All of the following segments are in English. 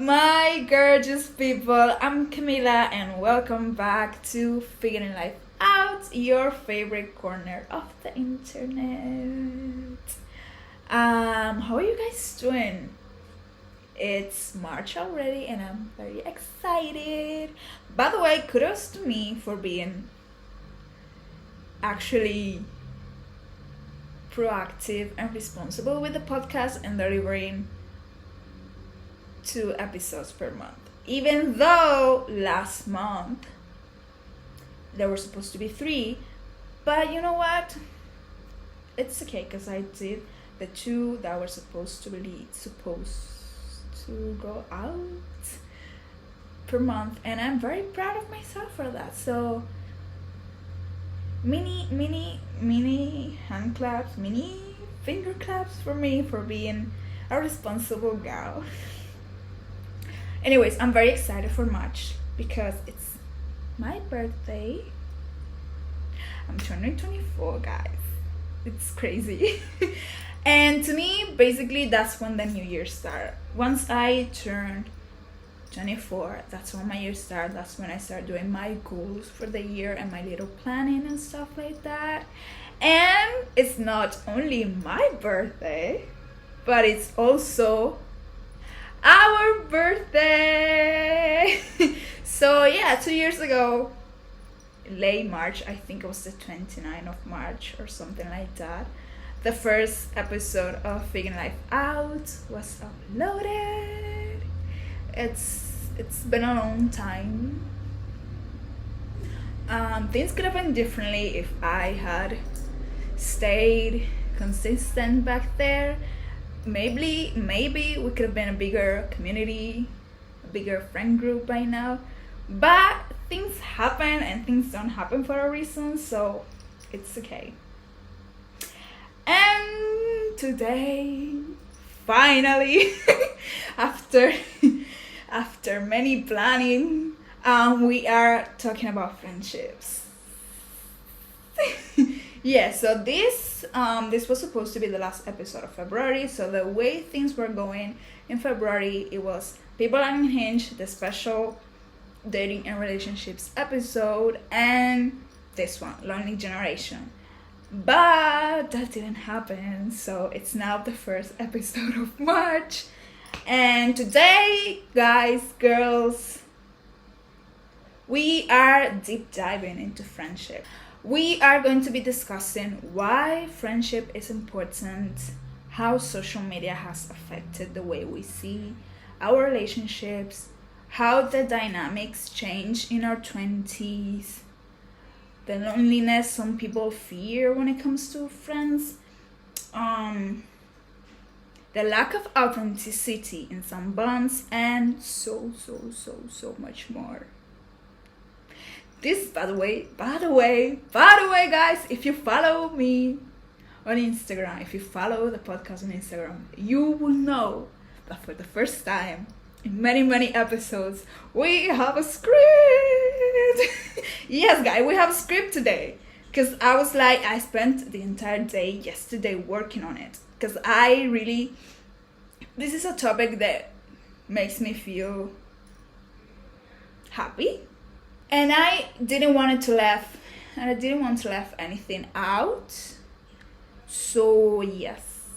my gorgeous people? I'm Camila and welcome back to Figuring Life Out, your favorite corner of the internet. How are you guys doing? It's March already and I'm very excited. By the way, kudos to me for being actually proactive and responsible with the podcast and delivering 2 episodes per month. Even though last month there were supposed to be 3, but you know what? It's okay because I did the 2 that were supposed to go out per month, and I'm very proud of myself for that. So mini hand claps, mini finger claps for me for being a responsible gal. Anyways, I'm very excited for March because it's my birthday. I'm turning 24, guys. It's crazy. And to me, basically, that's when the new year starts. Once I turn 24, that's when my year starts. That's when I start doing my goals for the year and my little planning and stuff like that. And it's not only my birthday, but it's also our birthday. So yeah, 2 years ago, late March, I think it was the 29th of March or something like that, the first episode of Figuring Life Out was uploaded. It's been a long time. Things could have been differently if I had stayed consistent back there. Maybe we could have been a bigger community, a bigger friend group by now. But things happen and things don't happen for a reason, so it's okay. And today, finally, after many planning, we are talking about friendships. Yeah, so this was supposed to be the last episode of February. So the way things were going in February, it was People Unhinged, the special dating and relationships episode, and this one, Lonely Generation. But that didn't happen, so it's now the first episode of March. And today, guys, girls, we are deep diving into friendship. We are going to be discussing why friendship is important, how social media has affected the way we see our relationships, how the dynamics change in our 20s, the loneliness some people fear when it comes to friends, the lack of authenticity in some bonds, and so much more. This, by the way, guys, if you follow me on Instagram, if you follow the podcast on Instagram, you will know that for the first time in many episodes, we have a script. Yes, guys, we have a script today. Because I spent the entire day yesterday working on it. Because this is a topic that makes me feel happy. And I didn't want to leave anything out. So yes.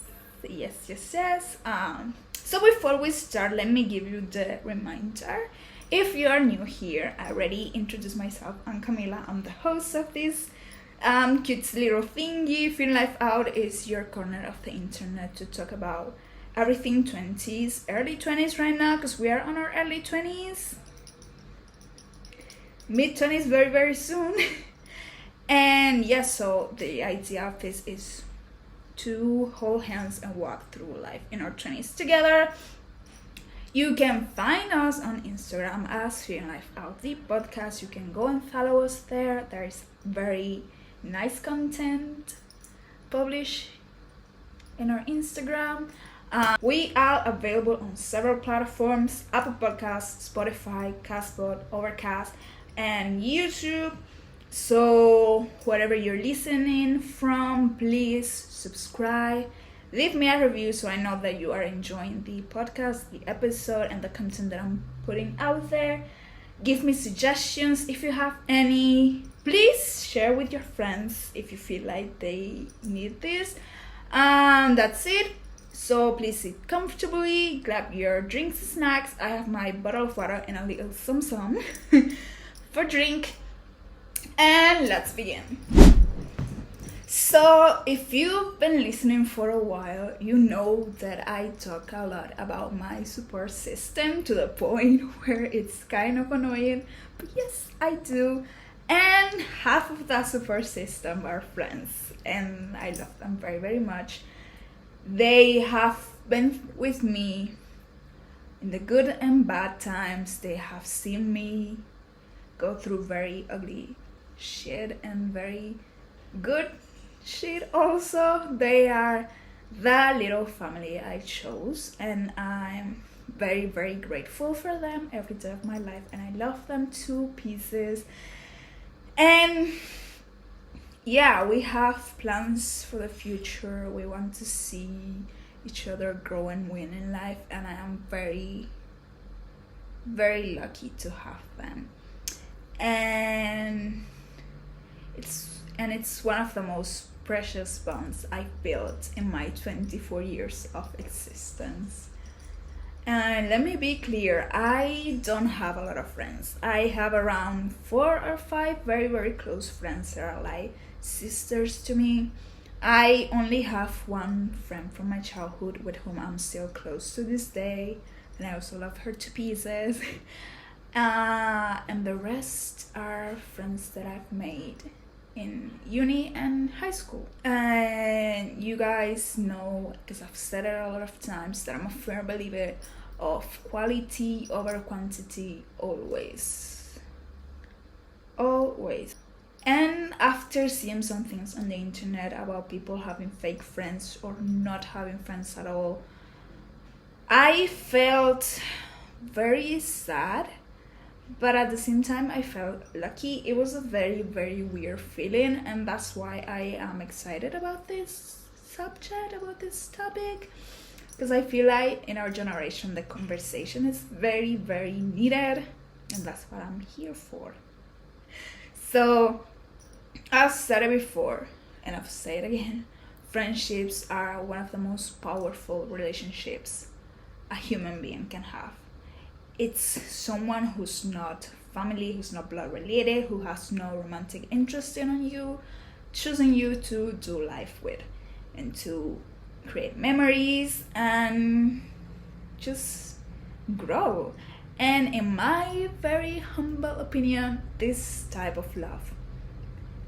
So before we start, let me give you the reminder. If you are new here, I already introduced myself. I'm Camila. I'm the host of this cute little thingy. Figuring Life Out is your corner of the internet to talk about everything 20s, early 20s right now, because we are on our early 20s. Mid-20s very soon. And yes, so the idea of this is to hold hands and walk through life in our 20s together. You can find us on Instagram as Figuring Life Out, the podcast. You can go and follow us there. There is very nice content published in our Instagram. We are available on several platforms: Apple Podcasts, Spotify, Castbox, Overcast, and YouTube. So whatever you're listening from, please subscribe, leave me a review so I know that you are enjoying the podcast, the episode, and the content that I'm putting out there. Give me suggestions if you have any. Please share with your friends if you feel like they need this. That's it. So please sit comfortably, grab your drinks, snacks. I have my bottle of water and a little some for drink. And let's begin. So if you've been listening for a while, you know that I talk a lot about my support system to the point where it's kind of annoying. But yes, I do. And half of that support system are friends. And I love them very, very much. They have been with me in the good and bad times. They have seen me go through very ugly shit and very good shit also. They are the little family I chose, and I'm very, very grateful for them every day of my life, and I love them to pieces. And yeah, we have plans for the future. We want to see each other grow and win in life, and I am very, very lucky to have them. And it's one of the most precious bonds I've built in my 24 years of existence. And let me be clear, I don't have a lot of friends. I have around 4 or 5 very, very close friends that are like sisters to me. I only have one friend from my childhood with whom I'm still close to this day, and I also love her to pieces. And the rest are friends that I've made in uni and high school. And you guys know, because I've said it a lot of times, that I'm a firm believer of quality over quantity always. And after seeing some things on the internet about people having fake friends or not having friends at all, I felt very sad, but at the same time I felt lucky. It was a very, very weird feeling, and that's why I am excited about this subject, about this topic, because I feel like in our generation the conversation is very, very needed, and that's what I'm here for. So I've said it before, and I've said it again, friendships are one of the most powerful relationships a human being can have. It's someone who's not family, who's not blood related, who has no romantic interest in you, choosing you to do life with and to create memories and just grow. And in my very humble opinion, this type of love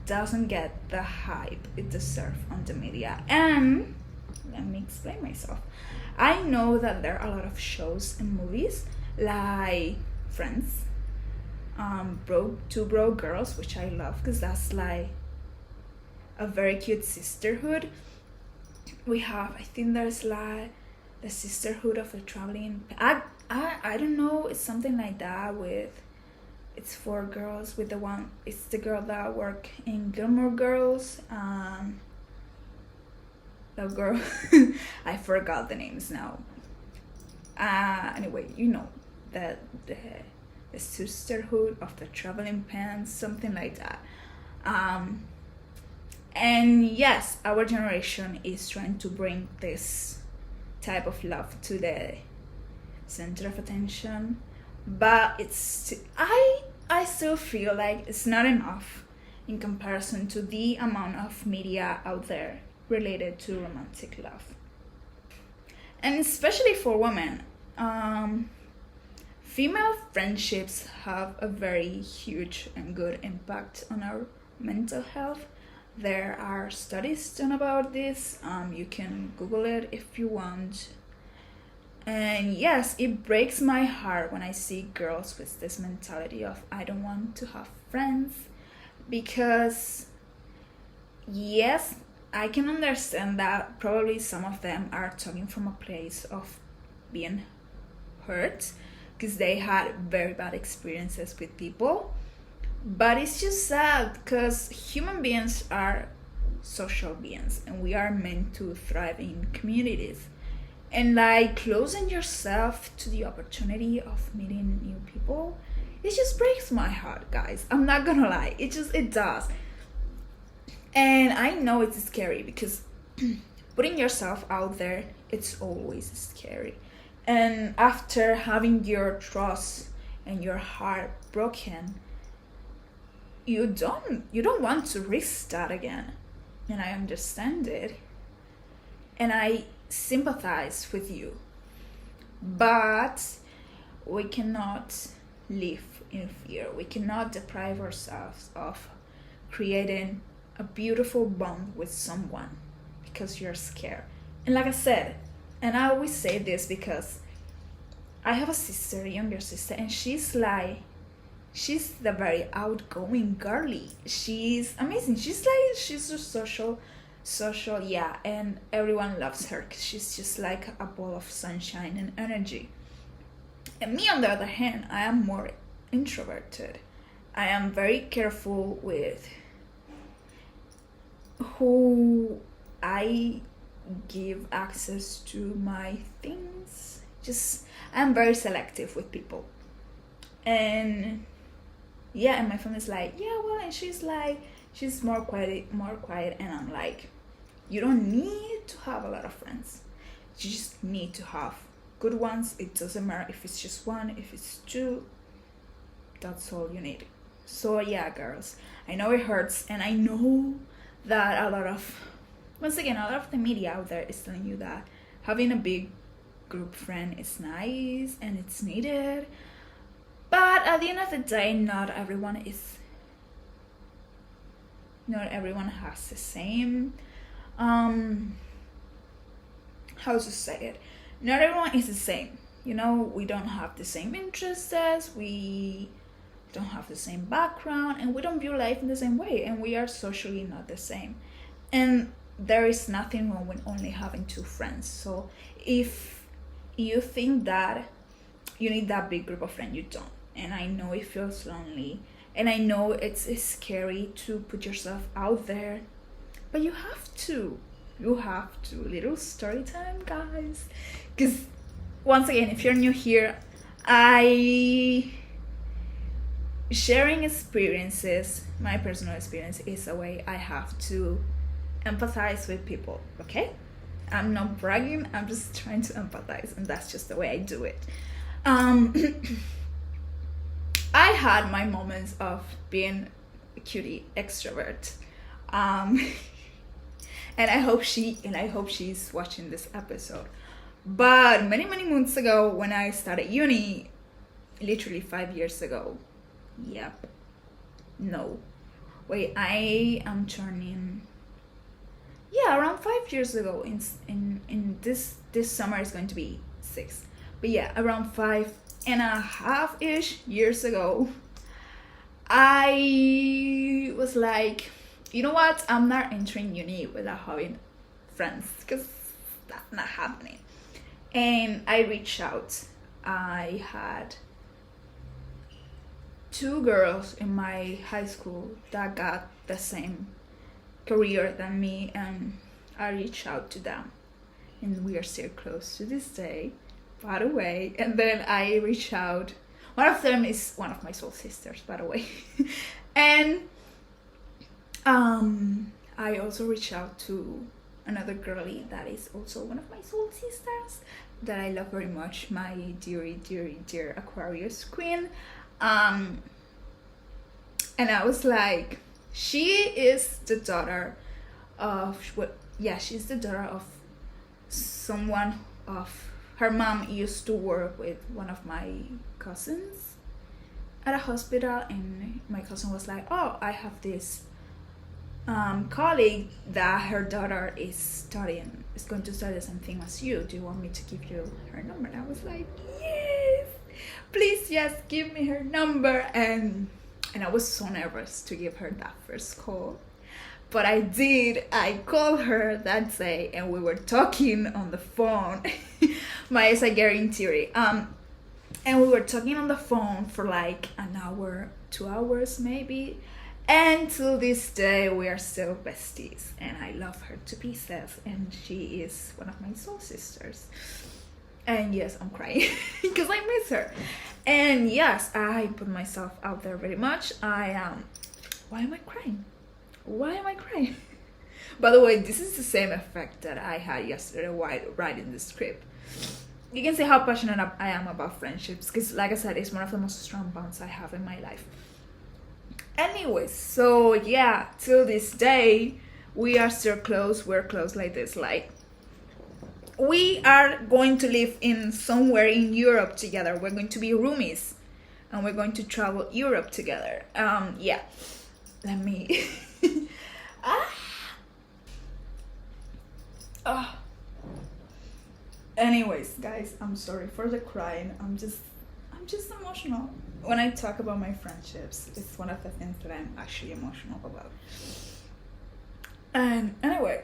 doesn't get the hype it deserves on the media. And let me explain myself. I know that there are a lot of shows and movies like Friends, Two Broke Girls, which I love because that's like a very cute sisterhood. We have, I think there's like the Sisterhood of the Traveling. I don't know, it's something like that with, it's 4 girls with it's the girl that work in Gilmore Girls. The girl, I forgot the names now. Anyway, you know, the Sisterhood of the Traveling Pants, something like that. And yes, our generation is trying to bring this type of love to the center of attention, but I still feel like it's not enough in comparison to the amount of media out there related to romantic love. And especially for women, female friendships have a very huge and good impact on our mental health. There are studies done about this. You can Google it if you want. And yes, it breaks my heart when I see girls with this mentality of I don't want to have friends, because yes, I can understand that probably some of them are talking from a place of being hurt because they had very bad experiences with people. But it's just sad because human beings are social beings, and we are meant to thrive in communities. And like closing yourself to the opportunity of meeting new people, it just breaks my heart, guys. I'm not gonna lie, it does. And I know it's scary because putting yourself out there, it's always scary. And after having your trust and your heart broken, you don't want to risk that again. And I understand it. And I sympathize with you. But we cannot live in fear. We cannot deprive ourselves of creating a beautiful bond with someone because you're scared. And like I said, and I always say this because I have a sister, a younger sister, and she's the very outgoing girly. She's amazing. She's a social, yeah, and everyone loves her because she's just like a ball of sunshine and energy. And me, on the other hand, I am more introverted. I am very careful with who I give access to my things. I'm very selective with people. And yeah, and my family's like, yeah, well, and she's more quiet, and I'm like, you don't need to have a lot of friends. You just need to have good ones. It doesn't matter if it's just one, if it's two, that's all you need. So yeah, girls, I know it hurts, and I know that a lot of the media out there is telling you that having a big group friend is nice and it's needed, but at the end of the day, not everyone has the same how to say it, not everyone is the same. We don't have the same interests, we don't have the same background, and we don't view life in the same way, and we are socially not the same. And there is nothing wrong with only having two friends. So if you think that you need that big group of friends, you don't. And I know it feels lonely, and I know it's scary to put yourself out there, but you have to. Little story time, guys, because once again, if you're new here, sharing experiences, my personal experience, is a way I have to empathize with people. Okay, I'm not bragging, I'm just trying to empathize, and that's just the way I do it. I had my moments of being a cutie extrovert, and I hope she's watching this episode. But many months ago, when I started uni, literally 5 years ago, yep, no, wait, I am turning, yeah, around 5 years ago. In this summer is going to be 6, but yeah, around 5.5 ish years ago, I was like, you know what, I'm not entering uni without having friends, because that's not happening. And I reached out. I had 2 girls in my high school that got the same career than me, and I reached out to them, and we are still close to this day, by the way. And then I reached out, one of them is one of my soul sisters, by the way. And I also reached out to another girlie that is also one of my soul sisters that I love very much, my dear Aquarius queen. And I was like, she is the daughter of she's the daughter of someone of her mom used to work with one of my cousins at a hospital, and my cousin was like, oh, I have this colleague that her daughter is going to study the same thing as you. Do you want me to give you her number? And I was like, yes, please, yes, give me her number. And I was so nervous to give her that first call, but I did. I called her that day, and we were talking on the phone. My Sagittarian theory. And we were talking on the phone for like an hour, 2 hours maybe. And to this day, we are still besties, and I love her to pieces, and she is one of my soul sisters. And yes, I'm crying because I miss her. And yes, I put myself out there very much. I am. Why am I crying? Why am I crying? By the way, this is the same effect that I had yesterday while writing the script. You can see how passionate I am about friendships, because like I said, it's one of the most strong bonds I have in my life. Anyways, so yeah, till this day, we are still close. We're close like this. Like, we are going to live in somewhere in Europe together. We're going to be roomies, and we're going to travel Europe together. Yeah. Let me. Anyways, guys, I'm sorry for the crying. I'm just emotional. When I talk about my friendships, it's one of the things that I'm actually emotional about. And anyway,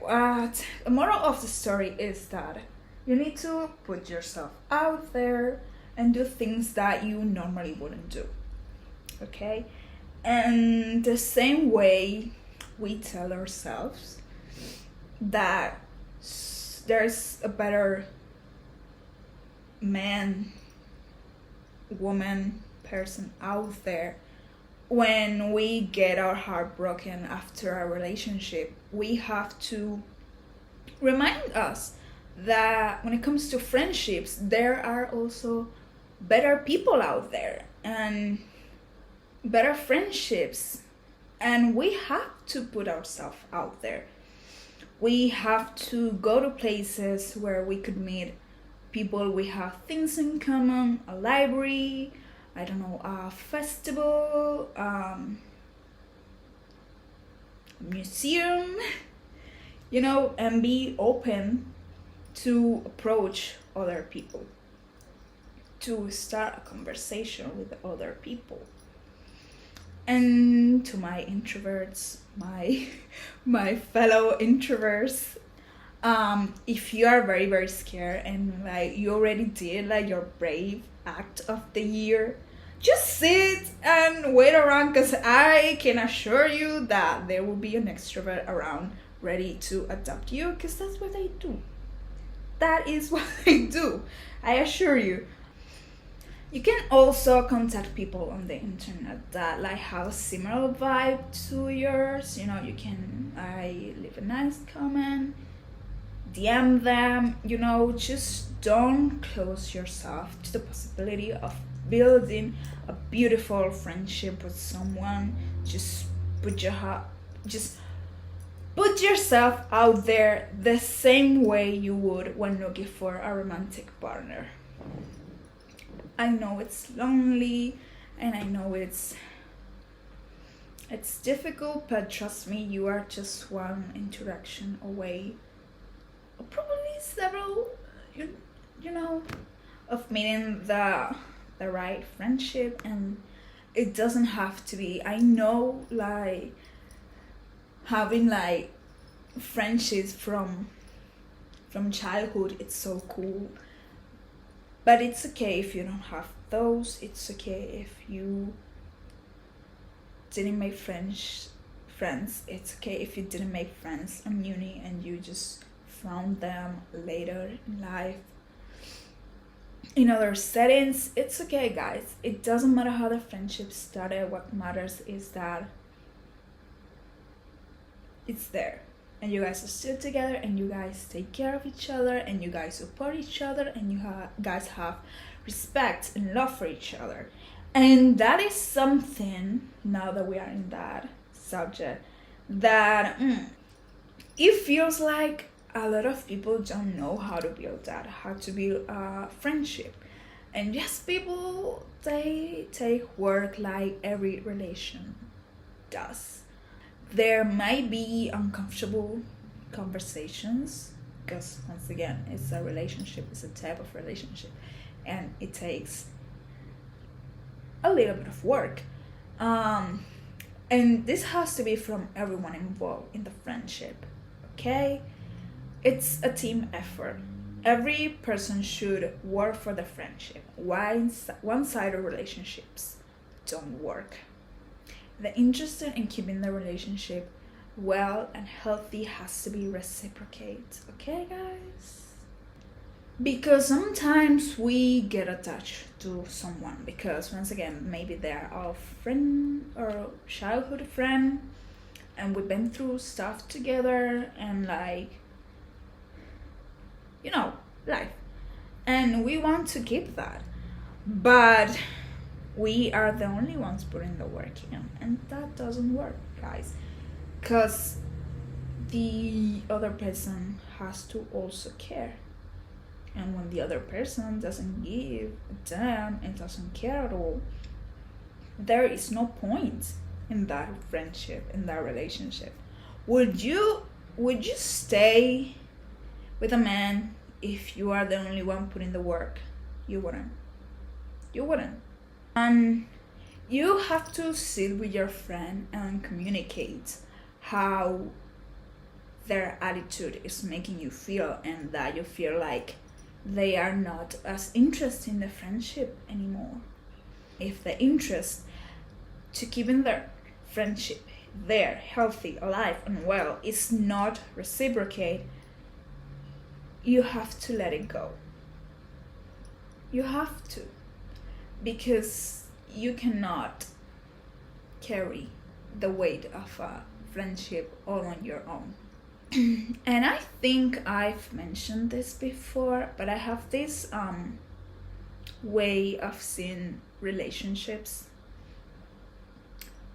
the moral of the story is that you need to put yourself out there and do things that you normally wouldn't do. Okay? And the same way we tell ourselves that there's a better man, woman, person out there, when we get our heart broken after a relationship, we have to remind us that when it comes to friendships, there are also better people out there and better friendships, and we have to put ourselves out there. We have to go to places where we could meet people we have things in common, a library, I don't know, a festival, museum, and be open to approach other people, to start a conversation with other people. And to my introverts, my fellow introverts, if you are very, very scared and like you already did like your brave act of the year, just sit and wait around, because I can assure you that there will be an extrovert around ready to adopt you, because that's what they do. That is what they do, I assure you. You can also contact people on the internet that like have a similar vibe to yours. You can leave a nice comment, DM them, just don't close yourself to the possibility of building a beautiful friendship with someone. Just put yourself out there the same way you would when looking for a romantic partner. I know it's lonely and I know it's difficult, but trust me, you are just one interaction away, or probably several, of meeting the right friendship. And it doesn't have to be, I know, like having like friendships from childhood, it's so cool. But it's okay if you don't have those. It's okay if you didn't make friends. It's okay if you didn't make friends in uni and you just found them later in life in other settings. It's okay, guys. It doesn't matter how the friendship started. What matters is that it's there. And you guys are still together, and you guys take care of each other, and you guys support each other, and you guys have respect and love for each other. And that is something, now that we are in that subject, that it feels like a lot of people don't know how to build that, how to build a friendship. And yes, people, they take work like every relation does. There might be uncomfortable conversations, because once again, it's a relationship, it's a type of relationship, and it takes a little bit of work. And this has to be from everyone involved in the friendship, okay? It's a team effort. Every person should work for the friendship. One-sided relationships don't work. the interest in keeping the relationship well and healthy has to be reciprocate. Okay, guys? Because sometimes we get attached to someone because, once again, maybe they're our friend or childhood friend, and we've been through stuff together, and life, and we want to keep that, but we are the only ones putting the work in, and that doesn't work, guys, because the other person has to also care. And when the other person doesn't give a damn and doesn't care at all, there is no point in that friendship, in that relationship. Would you stay with a man if you are the only one putting the work? You wouldn't. And you have to sit with your friend and communicate how their attitude is making you feel, and that you feel like they are not as interested in the friendship anymore. If the interest to keeping their friendship there, healthy, alive, and well, is not reciprocate, you have to let it go. You have to. Because you cannot carry the weight of a friendship all on your own. And I think I've mentioned this before, but I have this way of seeing relationships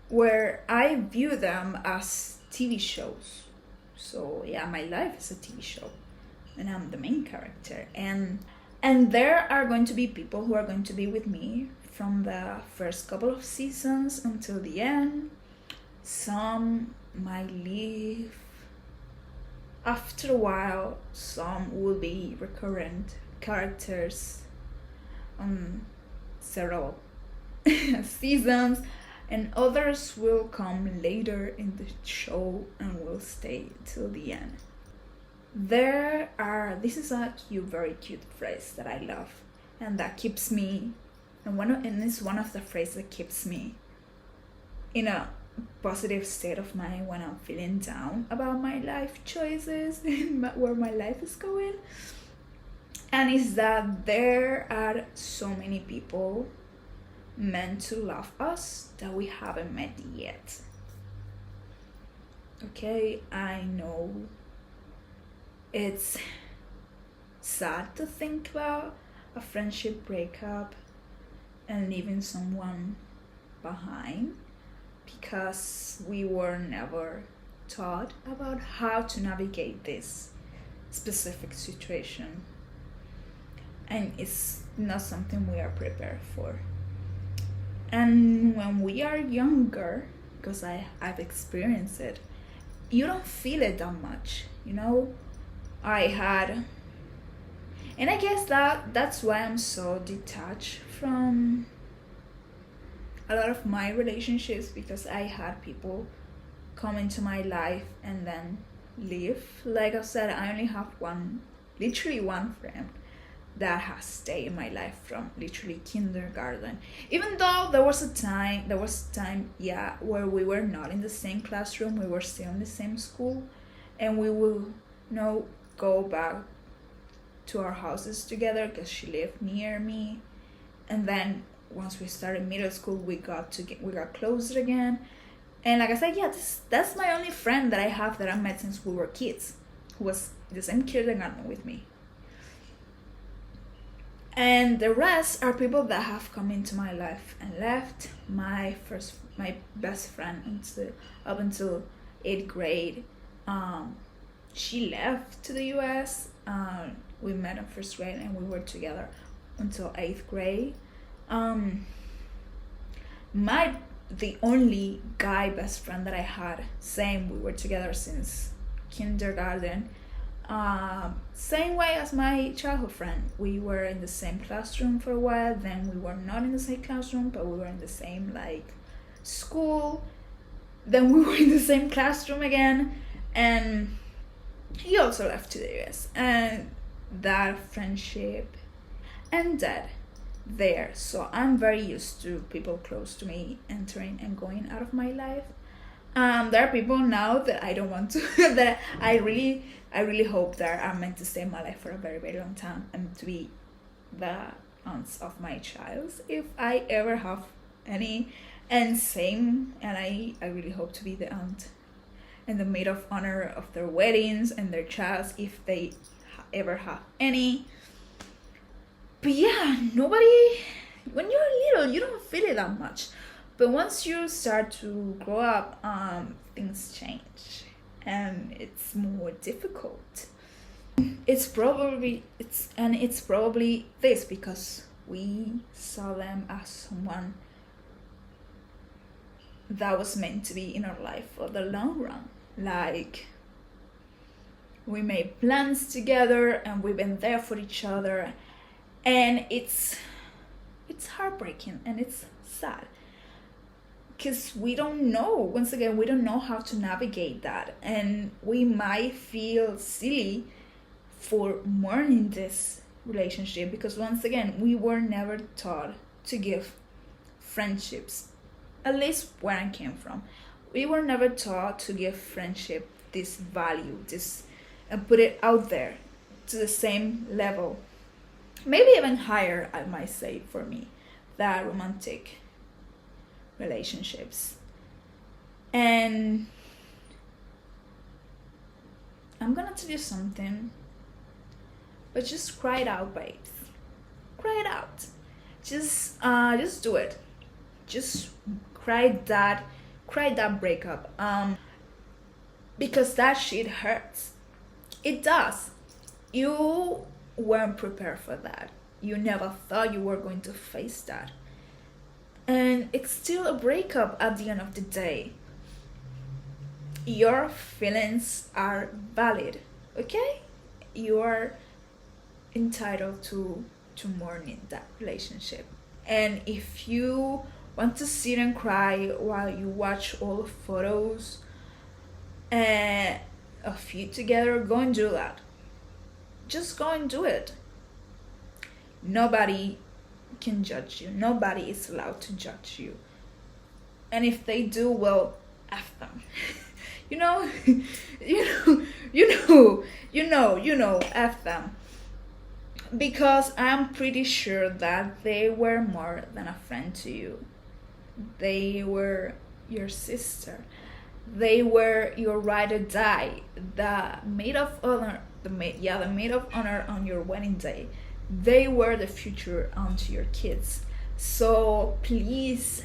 where I view them as TV shows. So yeah, my life is a TV show, and I'm the main character. And there are going to be people who are going to be with me from the first couple of seasons until the end. Some might leave after a while. Some will be recurrent characters on several seasons, and others will come later in the show and will stay till the end. This is a very cute phrase that I love, and that keeps me, and it's one of the phrases that keeps me in a positive state of mind when I'm feeling down about my life choices and where my life is going. And is that there are so many people meant to love us that we haven't met yet. Okay, I know it's sad to think about a friendship breakup and leaving someone behind, because we were never taught about how to navigate this specific situation, and it's not something we are prepared for. And when we are younger, because I've experienced it, you don't feel it that much, and I guess that's why I'm so detached from a lot of my relationships, because I had people come into my life and then leave. Like I said, I only have literally one friend that has stayed in my life from literally kindergarten. Even though there was a time, where we were not in the same classroom, we were still in the same school, and we will, go back to our houses together because she lived near me. And then once we started middle school, we got closer again. And like I said, that's my only friend that I have that I met since we were kids, who was the same kindergarten with me. And the rest are people that have come into my life and left. My best friend up until 8th grade, she left to the US. We met in 1st grade and we were together until 8th grade. The only guy best friend that I had, same, we were together since kindergarten. Same way as my childhood friend. We were in the same classroom for a while, then we were not in the same classroom, but we were in the same school. Then we were in the same classroom again, and he also left to the US, and that friendship ended there. So I'm very used to people close to me entering and going out of my life. There are people now that I don't want to that I really hope that are meant to stay in my life for a very, very long time and to be the aunts of my child if I ever have any. And same, and I really hope to be the aunt and the maid of honor of their weddings and their childs if they ever have any. But yeah, nobody, when you're little, you don't feel it that much. But once you start to grow up, things change and it's more difficult. It's probably this because we saw them as someone that was meant to be in our life for the long run. Like, we made plans together and we've been there for each other, and it's heartbreaking and it's sad because we don't know, once again, we don't know how to navigate that, and we might feel silly for mourning this relationship because, once again, we were never taught to give friendships, at least where I came from, we were never taught to give friendship this value, this, and put it out there to the same level, maybe even higher, I might say, for me, than romantic relationships. And I'm gonna tell you something, but just cry it out, babes. Cry it out. Just do it. Just cry that breakup. Because that shit hurts. It does. You weren't prepared for that. You never thought you were going to face that. And it's still a breakup at the end of the day. Your feelings are valid, okay? You are entitled to mourning that relationship. And if you want to sit and cry while you watch all the photos of you together, go and do that. Just go and do it. Nobody can judge you. Nobody is allowed to judge you. And if they do, well, F them. F them. Because I'm pretty sure that they were more than a friend to you. They were your sister. They were your ride or die, the maid of honor, the maid of honor on your wedding day. They were the future onto your kids. So please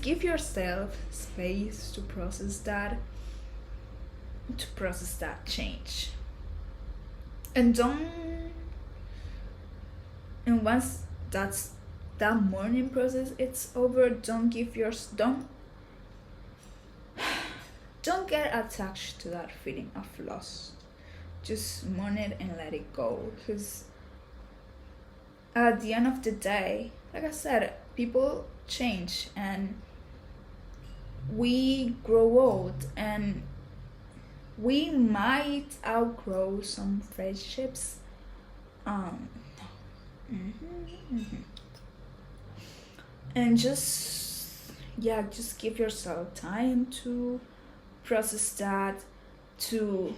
give yourself space to process that change. And once that mourning process it's over, don't get attached to that feeling of loss. Just mourn it and let it go, because at the end of the day, like I said, people change and we grow old, and we might outgrow some friendships. And just give yourself time to process that, to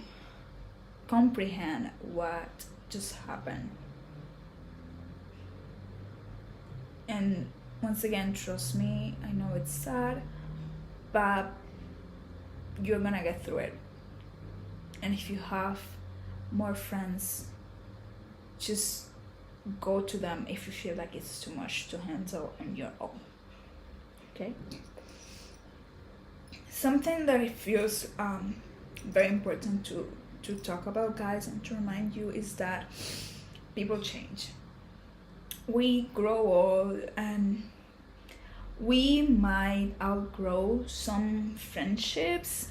comprehend what just happened. And once again, trust me, I know it's sad, but you're gonna get through it. And if you have more friends, just go to them if you feel like it's too much to handle on your own. Okay? Something that it feels very important to talk about, guys, and to remind you is that people change. We grow old and we might outgrow some friendships,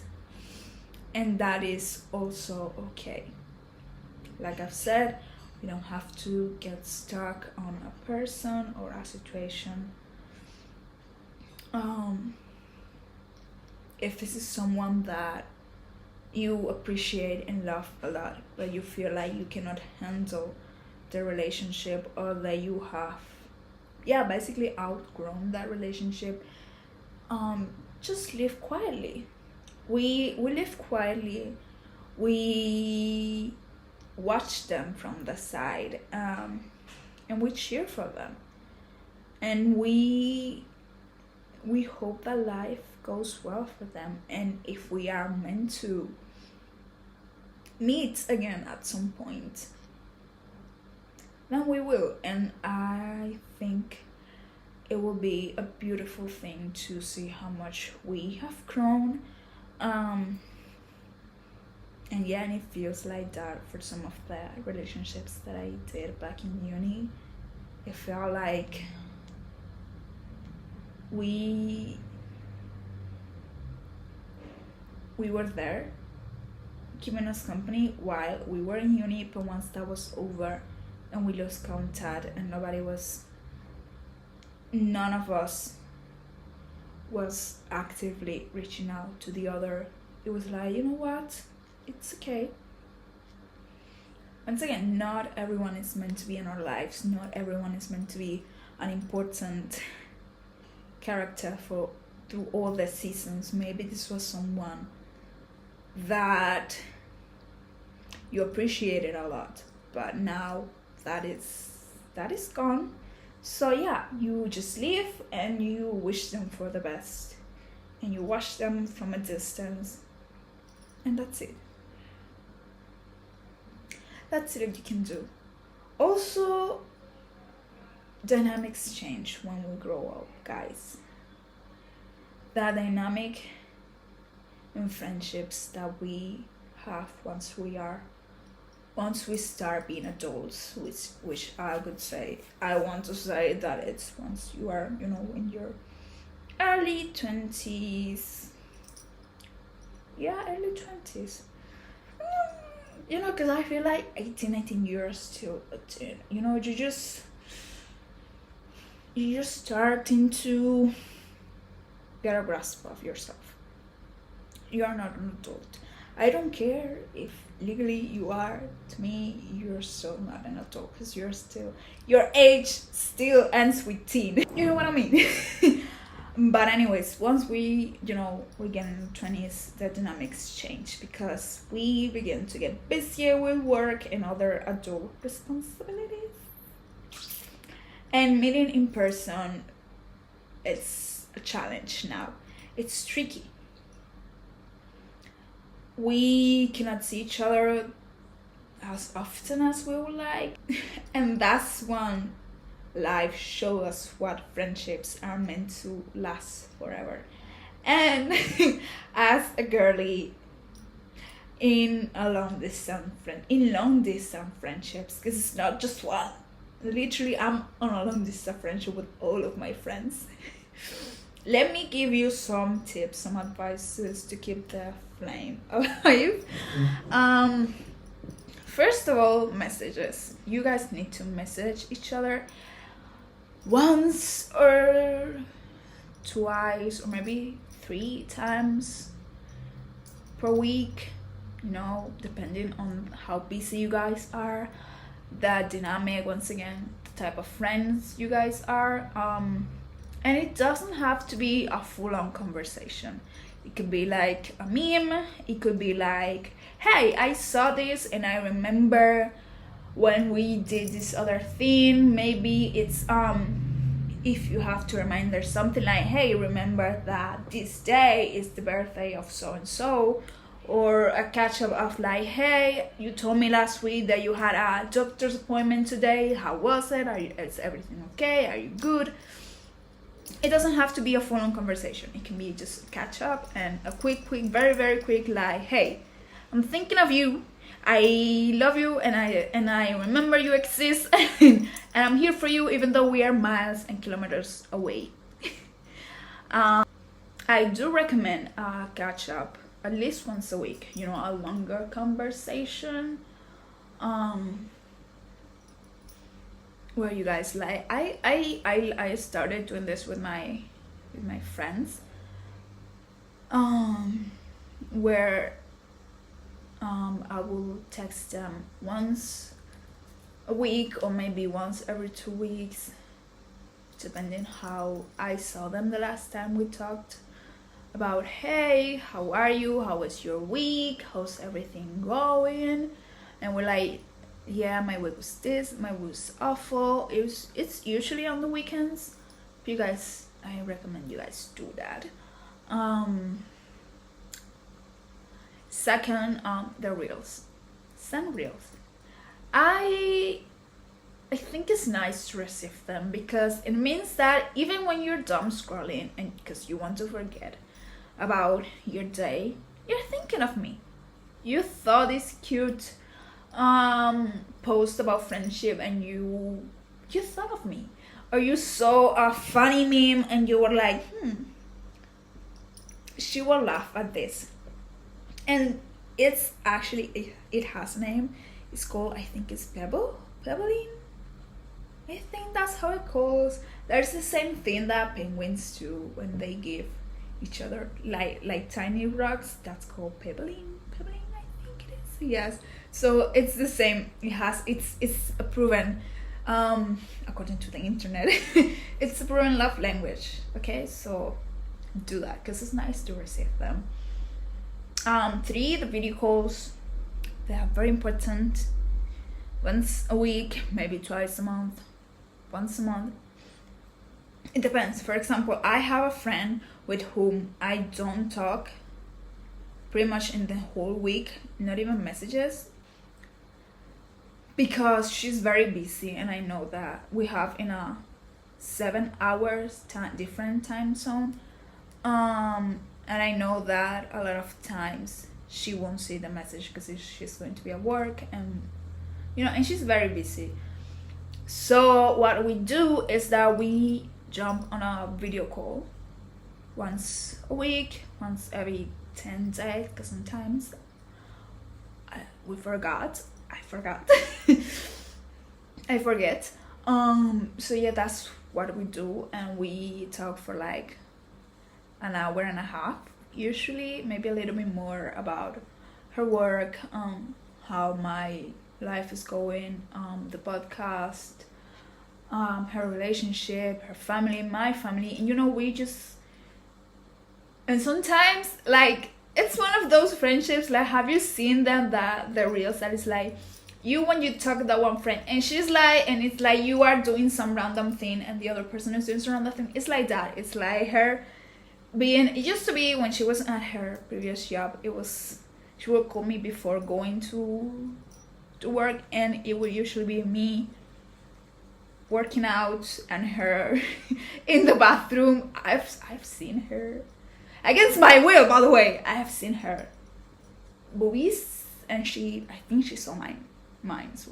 and that is also okay. Like I've said, we don't have to get stuck on a person or a situation. If this is someone that you appreciate and love a lot, but you feel like you cannot handle the relationship, or that you have yeah, basically outgrown that relationship, just live quietly. We live quietly. We watch them from the side, and we cheer for them, and we hope that life goes well for them, and if we are meant to meet again at some point, then we will. And I think it will be a beautiful thing to see how much we have grown. And yeah, and it feels like that for some of the relationships that I did back in uni. It felt like we were there keeping us company while we were in uni, but once that was over and we lost contact and none of us was actively reaching out to the other, it was like, you know what, it's okay. Once again, not everyone is meant to be in our lives, not everyone is meant to be an important character through all the seasons. Maybe this was someone that you appreciated a lot, but now that is gone. So yeah, you just leave and you wish them for the best, and you watch them from a distance, and that's it. That's it that you can do. Also, dynamics change when we grow up, guys. That dynamic in friendships that we have once we start being adults, which I want to say that it's once you are, in your early 20s. Yeah, early 20s. Because I feel like 18, 19 years till, you're just starting to get a grasp of yourself. You are not an adult. I don't care if legally you are. To me, you're still not an adult, because your age still ends with teen. You know what I mean? But anyways, once we get in the 20s, the dynamics change, because we begin to get busier with work and other adult responsibilities. And meeting in person, it's a challenge now. It's tricky. We cannot see each other as often as we would like. And that's when life shows us what friendships are meant to last forever. And as a girly in long distance friendships, because it's not just one. Literally, I'm on a long distance friendship with all of my friends. Let me give you some tips, some advices to keep the flame alive. First of all, messages. You guys need to message each other once or twice or maybe 3 times per week, depending on how busy you guys are, the dynamic, once again, the type of friends you guys are. And it doesn't have to be a full-on conversation. It could be like a meme. It could be like, hey, I saw this and I remember when we did this other thing. Maybe it's if you have to remind, there's something like, hey, remember that this day is the birthday of so and so. Or a catch up of like, hey, you told me last week that you had a doctor's appointment today. How was it? Is everything okay? Are you good? It doesn't have to be a full-on conversation. It can be just a catch up and a quick, very, very quick, like, hey, I'm thinking of you. I love you, and I remember you exist, and I'm here for you, even though we are miles and kilometers away. I do recommend a catch up at least once a week. A longer conversation. Where you guys like, I started doing this with my friends, where I will text them once a week or maybe once every 2 weeks, depending how I saw them the last time we talked about, hey, how are you, how was your week, how's everything going, and we're like, yeah, my week was this, my week was awful. It's usually on the weekends. You guys, I recommend you guys do that. Second, the reels. Send reels. I think it's nice to receive them because it means that even when you're dumb scrolling and because you want to forget about your day, you're thinking of me. You thought this cute post about friendship and you thought of me, or you saw a funny meme and you were like, she will laugh at this. And it's actually, it has a name. It's called, I think it's Pebbling. I think that's how it calls. There's the same thing that penguins do when they give each other like tiny rocks. That's called pebbling, I think it is. Yes. So it's the same. It's a proven, according to the internet, it's a proven love language. Okay, so do that because it's nice to receive them. 3, the video calls. They are very important. Once a week, maybe twice a month, once a month. It depends. For example, I have a friend with whom I don't talk pretty much in the whole week, not even messages, because she's very busy, and I know that we have in a 7 hours different time zone, and I know that a lot of times she won't see the message because she's going to be at work, and and she's very busy. So what we do is that we jump on a video call once a week, once every 10 days, because sometimes I forget. I forget. So yeah, that's what we do, and we talk for like an hour and a half, usually, maybe a little bit more, about her work, how my life is going, the podcast, her relationship, her family, my family, and we just, and sometimes like it's one of those friendships, like, have you seen them, that the reels that is like when you talk to that one friend and she's like, and it's like you are doing some random thing and the other person is doing some random thing. It's like that. It's like her being, it used to be when she was at her previous job, she would call me before going to work, and it would usually be me working out and her in the bathroom. I've seen her against my will, by the way. I have seen her boobies, and I think she saw mine once.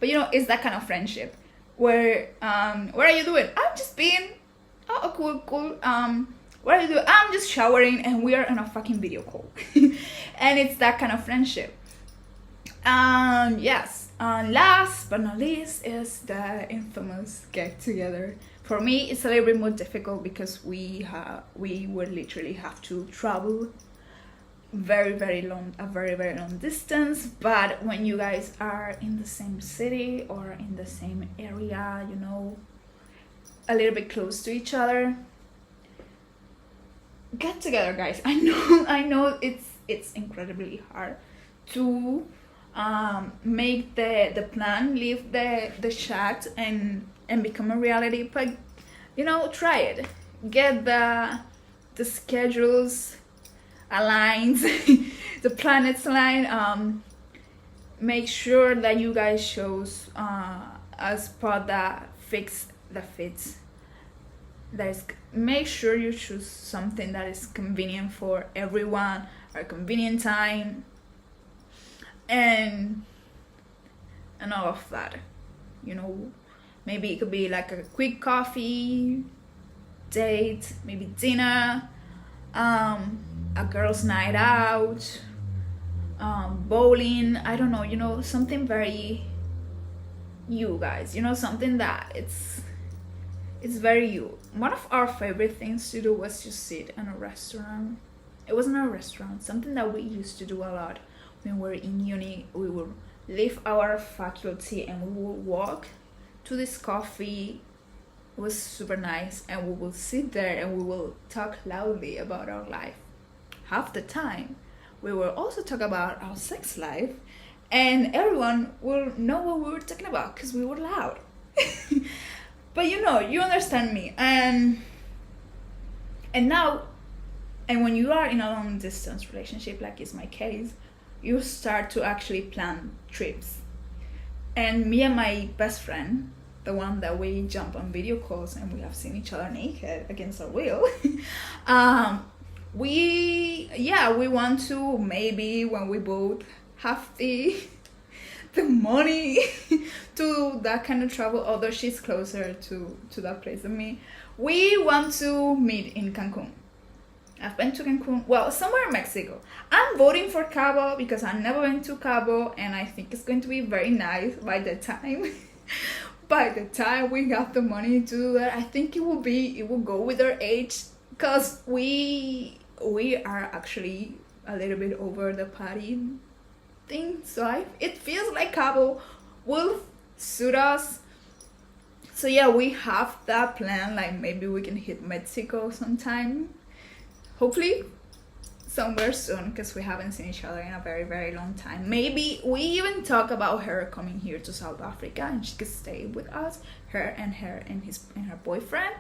But it's that kind of friendship where what are you doing? I'm just being cool. What are you doing? I'm just showering, and we are on a fucking video call. And it's that kind of friendship. Yes. Last but not least is the infamous get together. For me, it's a little bit more difficult because we would literally have to travel a very, very long distance. But when you guys are in the same city or in the same area, a little bit close to each other, get together, guys. I know it's incredibly hard to make the plan, leave the chat and become a reality, but try it. Get the schedules aligned, the planets aligned. Make sure that you guys chose a spot that fits. Make sure you choose something that is convenient for everyone, or a convenient time, and all of that. Maybe it could be like a quick coffee date, maybe dinner, a girls' night out, bowling. I don't know, something very you guys, something that it's very you. One of our favorite things to do was to sit in a restaurant. It wasn't a restaurant, something that we used to do a lot when we were in uni. We would leave our faculty and we would walk to this coffee It was super nice, and we will sit there and we will talk loudly about our life. Half the time, we will also talk about our sex life, and everyone will know what we were talking about because we were loud. But you understand me, and now, and when you are in a long distance relationship, like is my case, you start to actually plan trips. And me and my best friend, the one that we jump on video calls and we have seen each other naked against our will, we want to, maybe when we both have the money to that kind of travel, although she's closer to that place than me, we want to meet in Cancun. I've been to Cancun, well, somewhere in Mexico. I'm voting for Cabo because I've never been to Cabo, and I think it's going to be very nice by the time we have the money to do that. I think it will go with our age, because we are actually a little bit over the party thing, so it feels like Cabo will suit us. So yeah, we have that plan, like maybe we can hit Mexico sometime, hopefully somewhere soon, because we haven't seen each other in a very, very long time. Maybe we even talk about her coming here to South Africa and she could stay with us, her and her boyfriend,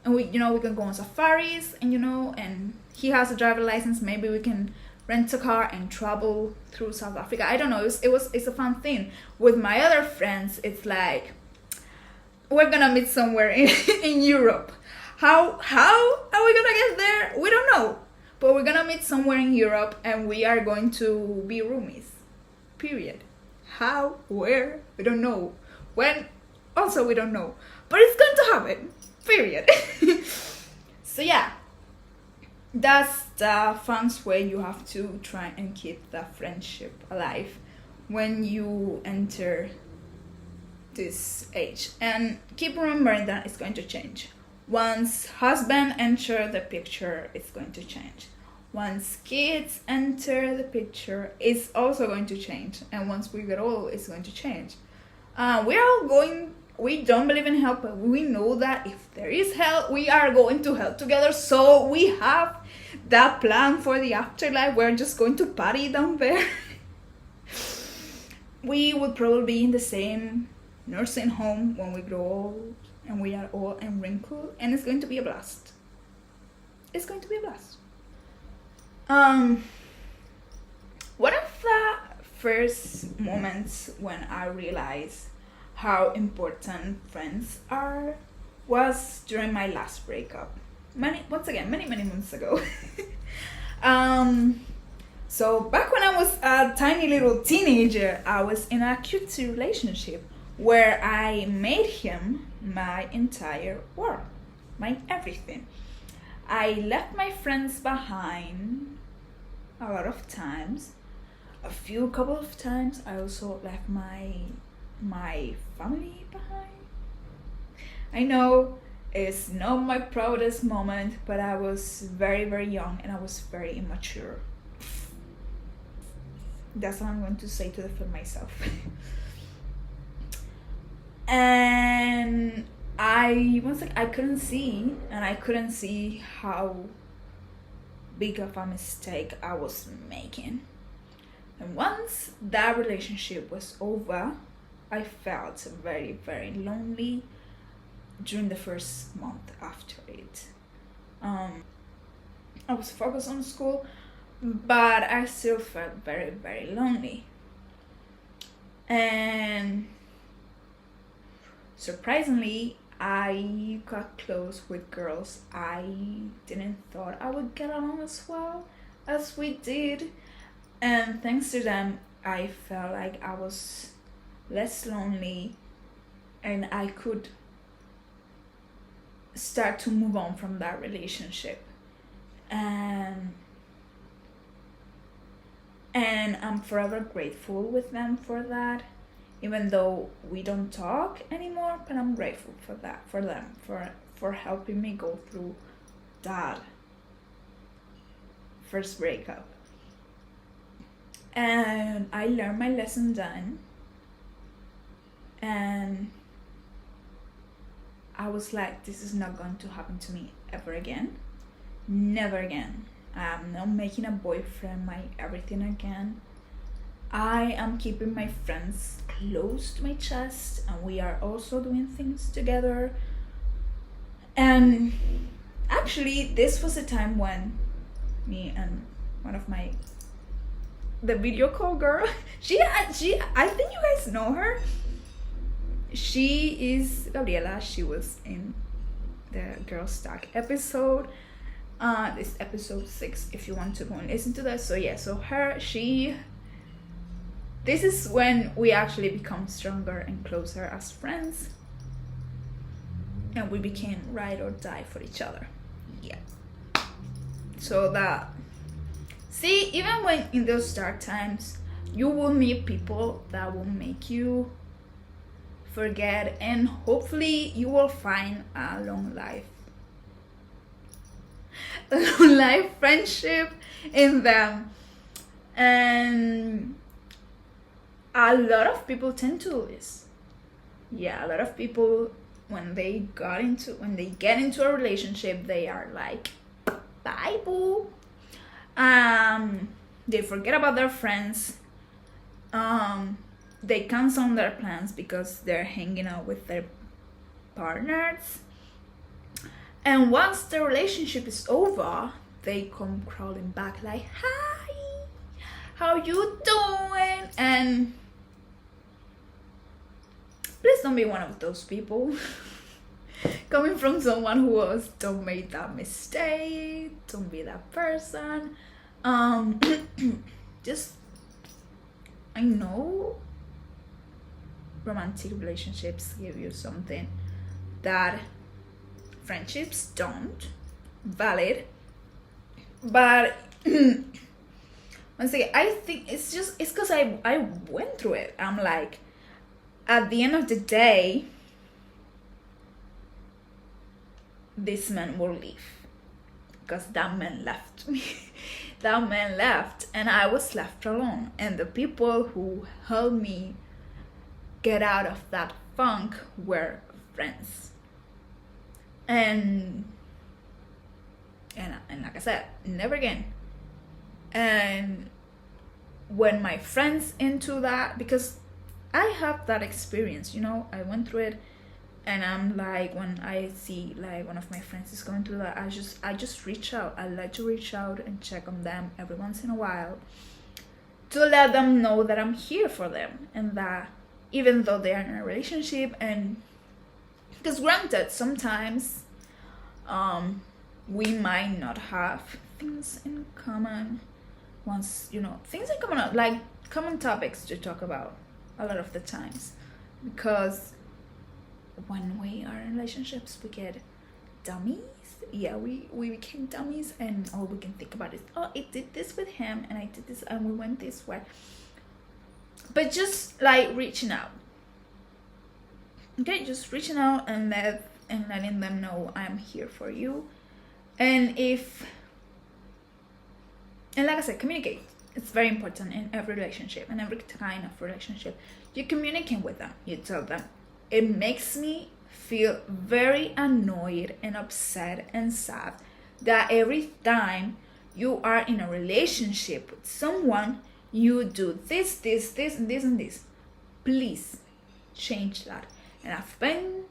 and we can go on safaris, and and he has a driver license. Maybe we can rent a car and travel through South Africa. I don't know, it's a fun thing. With my other friends, it's like we're gonna meet somewhere in Europe. How are we gonna get there? We don't know. But we're gonna meet somewhere in Europe and we are going to be roomies. Period. How? Where? We don't know. When? Also, we don't know. But it's going to happen. Period. So yeah. That's the fun way you have to try and keep that friendship alive when you enter this age. And keep remembering that it's going to change. Once husband enter the picture, it's going to change. Once kids enter the picture, it's also going to change. And once we get old, it's going to change. We don't believe in hell, but we know that if there is hell, we are going to hell together. So we have that plan for the afterlife. We're just going to party down there. We would probably be in the same nursing home when we grow old, and we are old and wrinkled, and it's going to be a blast. It's going to be a blast. One of the first moments when I realized how important friends are was during my last breakup. Many months ago. So back when I was a tiny little teenager, I was in a cutesy relationship where I made him my entire world, my everything. I left my friends behind a lot of times. Couple of times I also left my family behind. I know it's not my proudest moment, but I was very, very young and I was very immature. That's what I'm going to say to defend myself. And I was like, I couldn't see how big of a mistake I was making. And once that relationship was over, I felt very, very lonely during the first month after it. I was focused on school, but I still felt very, very lonely. And surprisingly, I got close with girls I didn't thought I would get along as well as we did. And thanks to them, I felt like I was less lonely and I could start to move on from that relationship. And I'm forever grateful with them for that. Even though we don't talk anymore, but I'm grateful for that, for them, for helping me go through that first breakup. And I learned my lesson then. And I was like, this is not going to happen to me ever again. Never again. I'm not making a boyfriend my everything again. I am keeping my friends close to my chest, and we are also doing things together. And actually, this was a time when me and one of the video call girl, she I think you guys know her. She is Gabriela. She was in the Girls Talk episode. This episode 6, if you want to go and listen to that. So yeah, so this is when we actually become stronger and closer as friends, and we became ride or die for each other. Yeah. So that, see, even when in those dark times, you will meet people that will make you forget, and hopefully you will find a long life friendship in them. And a lot of people tend to do this. Yeah, a lot of people, when they get into a relationship, they are like, bye boo. They forget about their friends. They cancel their plans because they're hanging out with their partners. And once the relationship is over, they come crawling back like, hi, how you doing? And please don't be one of those people. Coming from someone who don't make that mistake, don't be that person. Just, I know romantic relationships give you something that friendships don't. Valid. But once again, I think it's because I went through it. I'm like, at the end of the day, this man will leave, because that man left me. That man left, and I was left alone. And the people who helped me get out of that funk were friends. And like I said, never again. And when my friends into that, because I have that experience, I went through it, and I'm like, when I see like one of my friends is going through that, I just reach out. I like to reach out and check on them every once in a while, to let them know that I'm here for them, and that even though they are in a relationship, and because granted, sometimes we might not have things in common. Things in common, like common topics to talk about a lot of the times, because when we are in relationships, we get dummies. Yeah, we became dummies, and all we can think about is, oh, I did this with him, and I did this, and we went this way. But just like reaching out, okay, just reaching out and letting them know I'm here for you. And like I said, communicate. It's very important in every relationship, and every kind of relationship. You communicate with them. You tell them, it makes me feel very annoyed and upset and sad that every time you are in a relationship with someone, you do this, this, this, and this, and this. Please change that. And I've been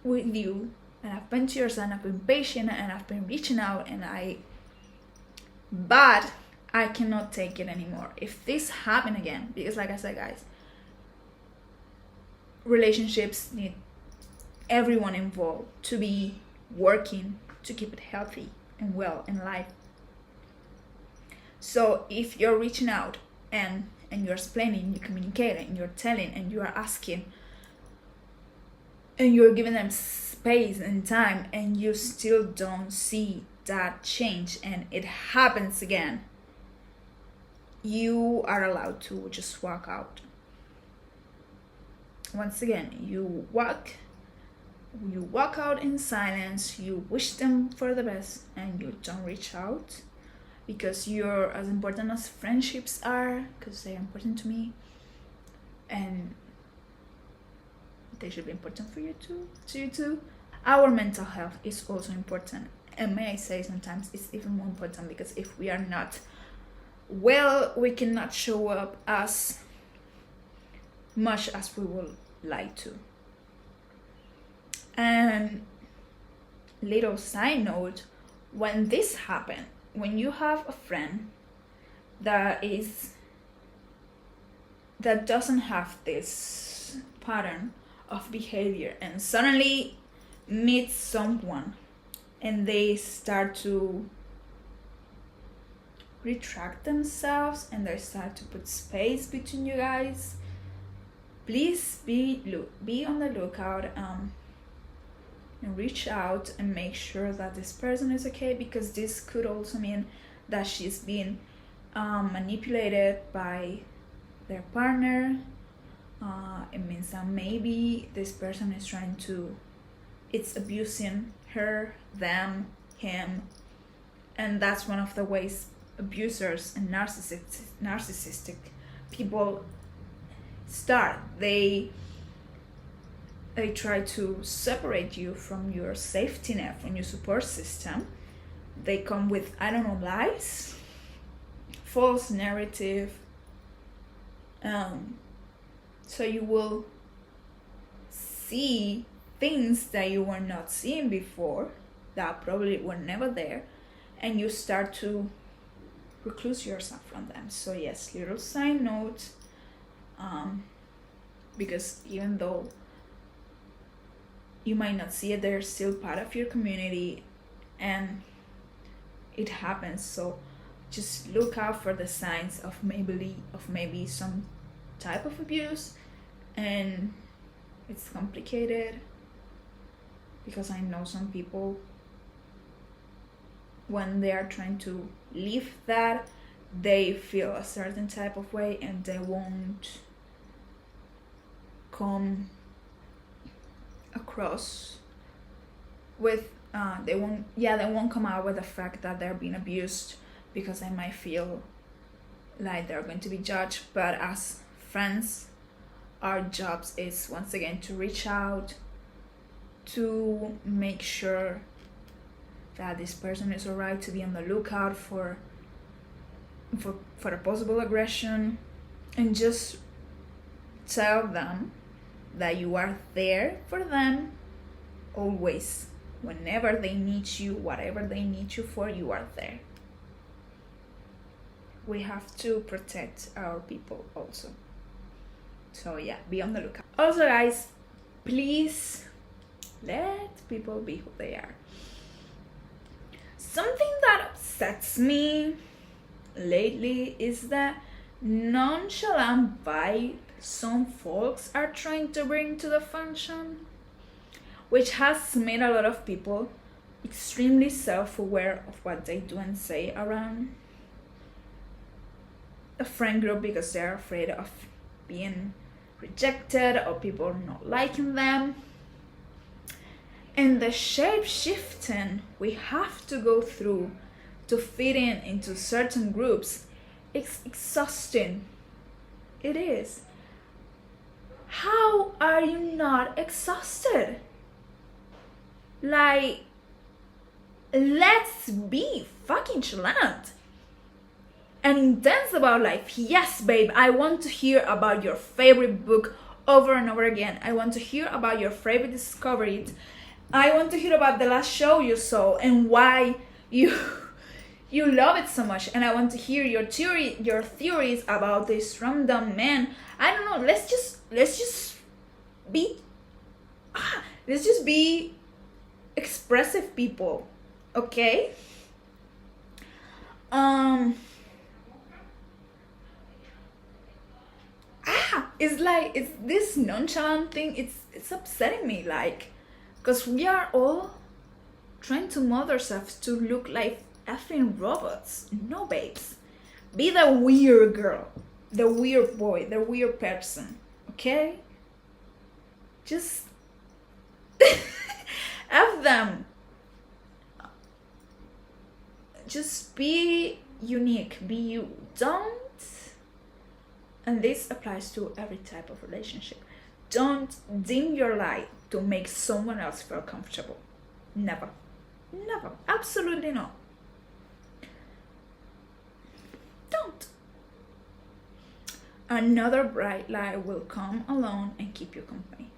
with you, and I've been to your side, I've been patient, and I've been reaching out, but I cannot take it anymore. If this happen again, because like I said, guys, relationships need everyone involved to be working to keep it healthy and well in life. So if you're reaching out and you're explaining, you're communicating, you're telling, and you are asking, and you're giving them space and time, and you still don't see that change, and it happens again, you are allowed to just walk out. Once again, you walk out in silence, you wish them for the best, and you don't reach out, because you're as important as friendships are, because they're important to me. And they should be important for you too. Our mental health is also important, and may I say sometimes it's even more important, because if we are not well, we cannot show up as much as we would like to. And little side note, when this happens, when you have a friend that doesn't have this pattern of behavior and suddenly meets someone and they start to retract themselves and they start to put space between you guys, please be on the lookout, and reach out and make sure that this person is okay, because this could also mean that she's being manipulated by their partner. It means that maybe this person is it's abusing her, them, him, and that's one of the ways abusers and narcissistic people start. They try to separate you from your safety net, from your support system. They come with, I don't know, lies, false narrative, so you will see things that you were not seeing before, that probably were never there, and you start to recluse yourself from them. So yes, little side note, because even though you might not see it, they're still part of your community, and it happens. So just look out for the signs of maybe some type of abuse. And it's complicated, because I know some people, when they are trying to leave that, they feel a certain type of way and they won't come across with they won't come out with the fact that they're being abused, because they might feel like they're going to be judged. But as friends, our jobs is once again to reach out, to make sure that this person is alright, to be on the lookout for a possible aggression, and just tell them that you are there for them always. Whenever they need you, whatever they need you for, you are there. We have to protect our people also. So yeah, be on the lookout. Also guys, please let people be who they are. Something that upsets me lately is the nonchalant vibe some folks are trying to bring to the function, which has made a lot of people extremely self-aware of what they do and say around a friend group, because they're afraid of being rejected or people not liking them. And the shape-shifting we have to go through to fit into certain groups, it's exhausting. It is. How are you not exhausted? Like, let's be fucking chalant and intense about life. Yes, babe, I want to hear about your favorite book over and over again. I want to hear about your favorite discoveries. I want to hear about the last show you saw and why you love it so much. And I want to hear your theories about this random man. I don't know. Let's just be expressive people, okay? It's this nonchalant thing. It's upsetting me, like, because we are all trying to mold ourselves to look like effing robots. No, babes. Be the weird girl, the weird boy, the weird person, okay? Just F them. Just be unique, be you. Don't, and this applies to every type of relationship, Don't dim your light to make someone else feel comfortable. Never. Never. Absolutely not. Don't. Another bright light will come along and keep you company.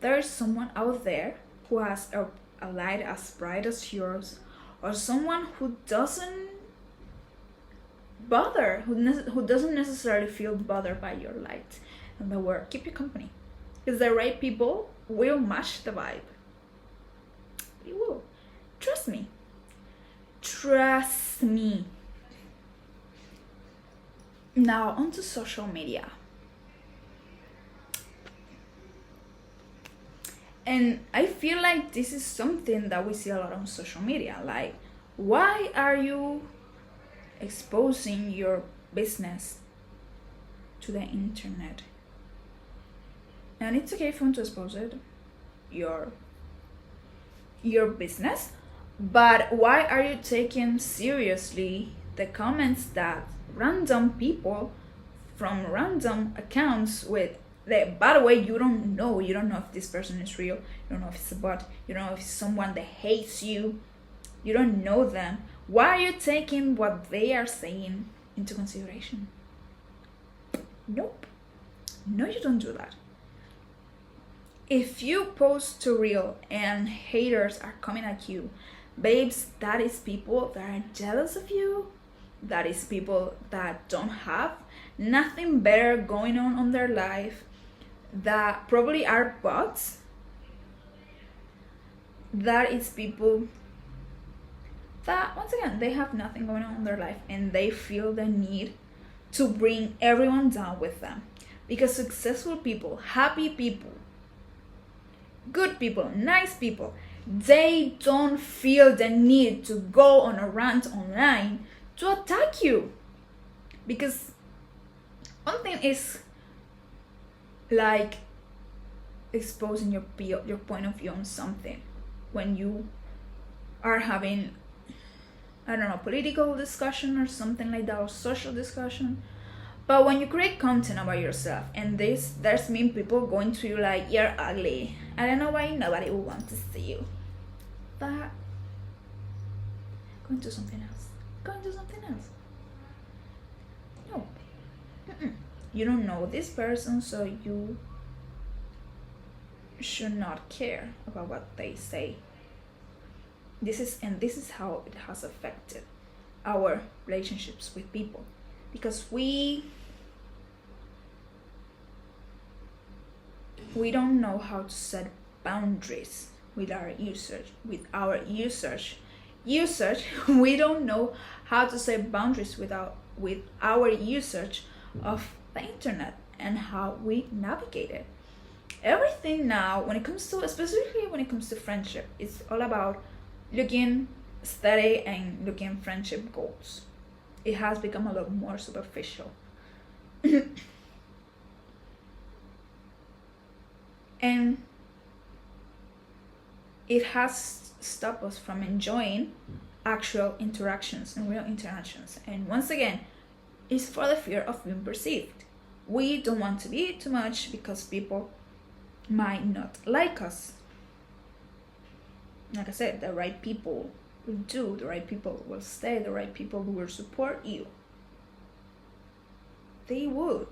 There is someone out there who has a light as bright as yours, or someone who doesn't bother, who doesn't necessarily feel bothered by your light, and they will keep you company. Because the right people will match the vibe. They will. Trust me. Trust me. Now onto social media. And I feel like this is something that we see a lot on social media. Like, why are you exposing your business to the internet? And it's okay for you to expose it, your business, but why are you taking seriously the comments that random people from random accounts by the way, you don't know if this person is real, you don't know if it's a bot, you don't know if it's someone that hates you, you don't know them. Why are you taking what they are saying into consideration? Nope. No, you don't do that. If you post to real and haters are coming at you, babes, that is people that are jealous of you. That is people that don't have nothing better going on their life, that probably are bots. That is people that, once again, they have nothing going on in their life and they feel the need to bring everyone down with them. Because successful people, happy people, good people, nice people, they don't feel the need to go on a rant online to attack you. Because one thing is like exposing your point of view on something when you are having, I don't know, political discussion or something like that, or social discussion. But when you create content about yourself and there's mean people going to you like, you're ugly, I don't know why nobody will want to see you. But go into something else. No. You don't know this person, so you should not care about what they say. This is how it has affected our relationships with people, because we don't know how to set boundaries with our usage. We don't know how to set boundaries with our usage of the internet and how we navigate it. Everything now, especially when it comes to friendship, it's all about looking steady and looking friendship goals. It has become a lot more superficial. And it has stopped us from enjoying actual interactions and real interactions. And once again, it's for the fear of being perceived. We don't want to be too much because people might not like us. Like I said, the right people will do, the right people will stay, the right people will support you. They would.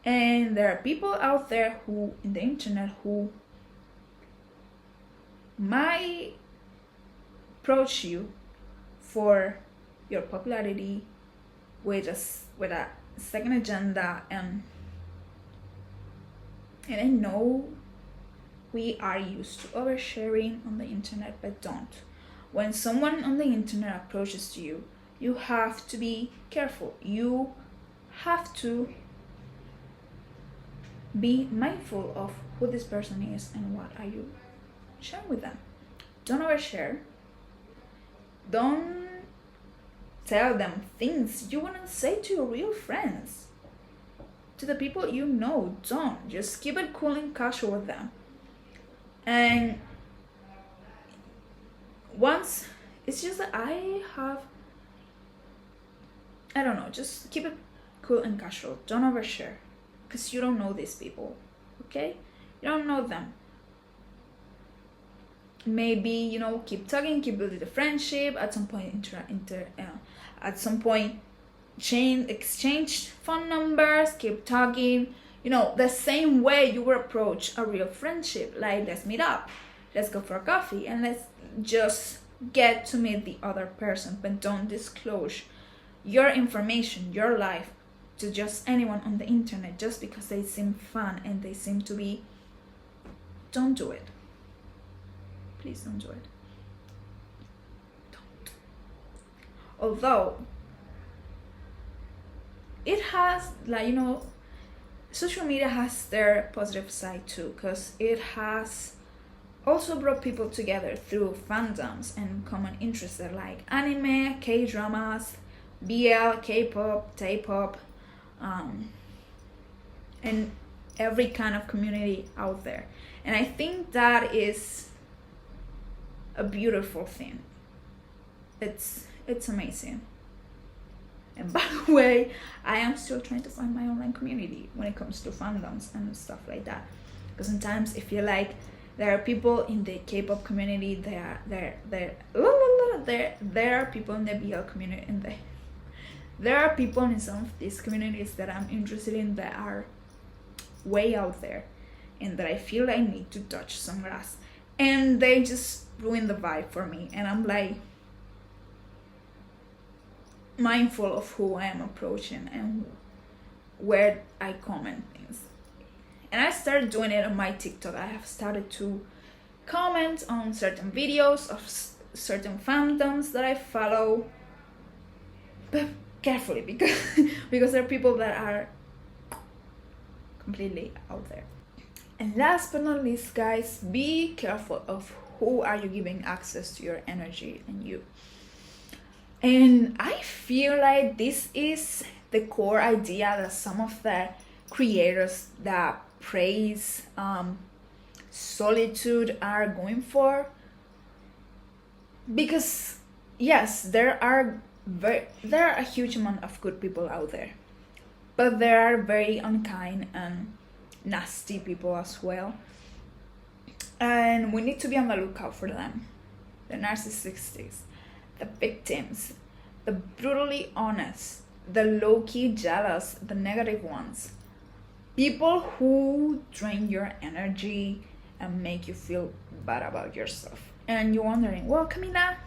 And there are people out there who, in the internet, who might approach you for your popularity with a second agenda, and I know we are used to oversharing on the internet, but don't. When someone on the internet approaches you, you have to be careful. You have to be mindful of who this person is and what are you sharing with them. Don't overshare. Don't tell them things you wouldn't say to your real friends. To the people you know, don't. Just keep it cool and casual with them. And once, it's just that I don't know, just keep it cool and casual. Don't overshare, because you don't know these people. okay? You don't know them. Maybe, keep talking, keep building the friendship. At some point, at some point, exchange phone numbers, keep talking. The same way you would approach a real friendship. Like, let's meet up, let's go for a coffee, and let's just get to meet the other person. But don't disclose your information, your life, to just anyone on the internet just because they seem fun and they seem to be. Don't do it. Please don't do it. Don't. Although it has, social media has their positive side too, because it has also brought people together through fandoms and common interests like anime, K-dramas, BL, K-pop, J-pop, and every kind of community out there. And I think that is a beautiful thing. It's amazing. And by the way, I am still trying to find my online community when it comes to fandoms and stuff like that. Because sometimes I feel like there are people in the K-pop community, there are people in the BL community, and there are people in some of these communities that I'm interested in that are way out there, and that I feel I need to touch some grass, and they just ruin the vibe for me. And I'm like mindful of who I am approaching and where I comment things. And I started doing it on my TikTok. I have started to comment on certain videos of certain fandoms that I follow, but carefully, because there are people that are completely out there. And last but not least, guys, be careful of who are you giving access to your energy and you. And I feel like this is the core idea that some of the creators that praise solitude are going for. Because yes, there are a huge amount of good people out there, but there are very unkind and nasty people as well, and we need to be on the lookout for them. The narcissists, the victims, the brutally honest, the low-key jealous, the negative ones. People who drain your energy and make you feel bad about yourself. And you're wondering, well, Camila,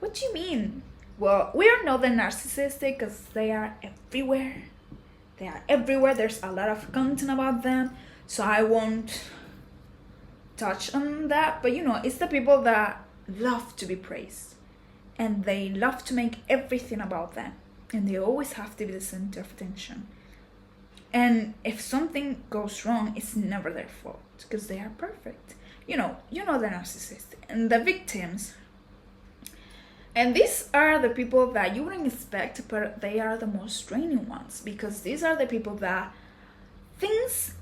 what do you mean? Well, we are not the narcissistic because they are everywhere. They are everywhere. There's a lot of content about them, so I won't touch on that. But it's the people that love to be praised, and they love to make everything about them, and they always have to be the center of attention. And if something goes wrong, it's never their fault because they are perfect. The narcissist and the victims. And these are the people that you wouldn't expect, but they are the most draining ones, because these are the people that things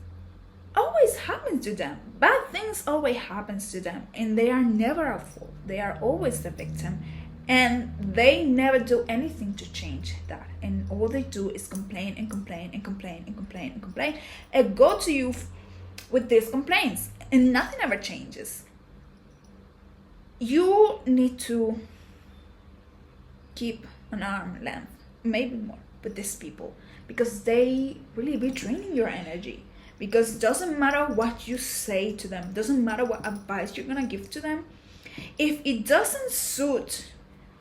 always happen to them. Bad things always happens to them, and they are never at fault. They are always the victim, and they never do anything to change that. And all they do is complain and complain and complain and complain and complain and go to you with these complaints, and nothing ever changes. You need to keep an arm length, maybe more, with these people, because they really be draining your energy. Because it doesn't matter what you say to them, doesn't matter what advice you're gonna give to them, if it doesn't suit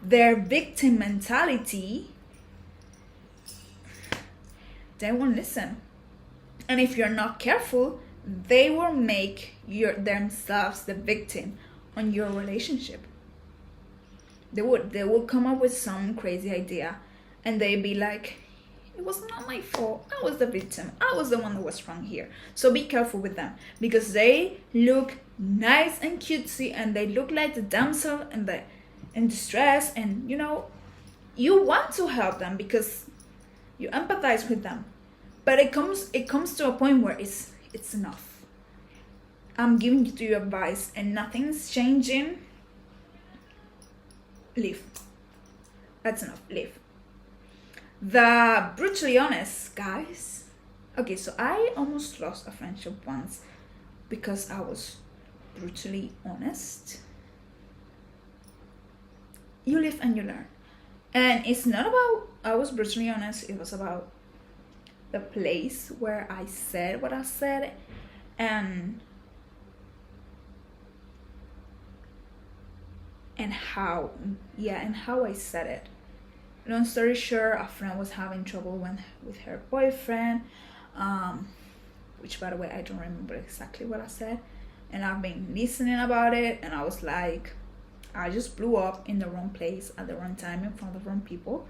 their victim mentality, they won't listen. And if you're not careful, they will make themselves the victim on your relationship. They will come up with some crazy idea, and they'll be like, it was not my fault, I was the victim, I was the one that was wrong here. So be careful with them, because they look nice and cutesy, and they look like the damsel in distress, and you want to help them because you empathize with them, but it comes to a point where it's enough. I'm giving you advice and nothing's changing. Leave. That's enough. Leave. The brutally honest guys, Okay, so I almost lost a friendship once because I was brutally honest. You live and you learn. And it's not about I was brutally honest, it was about the place where I said what I said and how I said it. Long story short, a friend was having trouble with her boyfriend, which by the way I don't remember exactly what I said, and I've been listening about it, and I was like, I just blew up in the wrong place at the wrong time in front of the wrong people.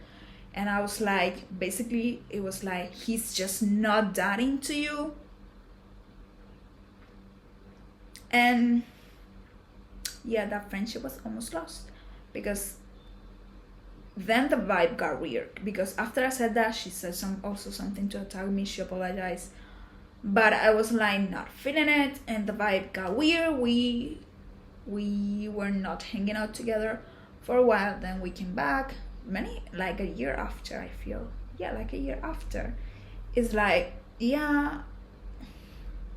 And I was like, basically it was like, he's just not that into you. And yeah, that friendship was almost lost because then the vibe got weird, because after I said that, she said something to attack me. She apologized, but I was like not feeling it, and the vibe got weird. We were not hanging out together for a while. Then we came back like a year after, I feel. Yeah, like a year after. It's like, yeah,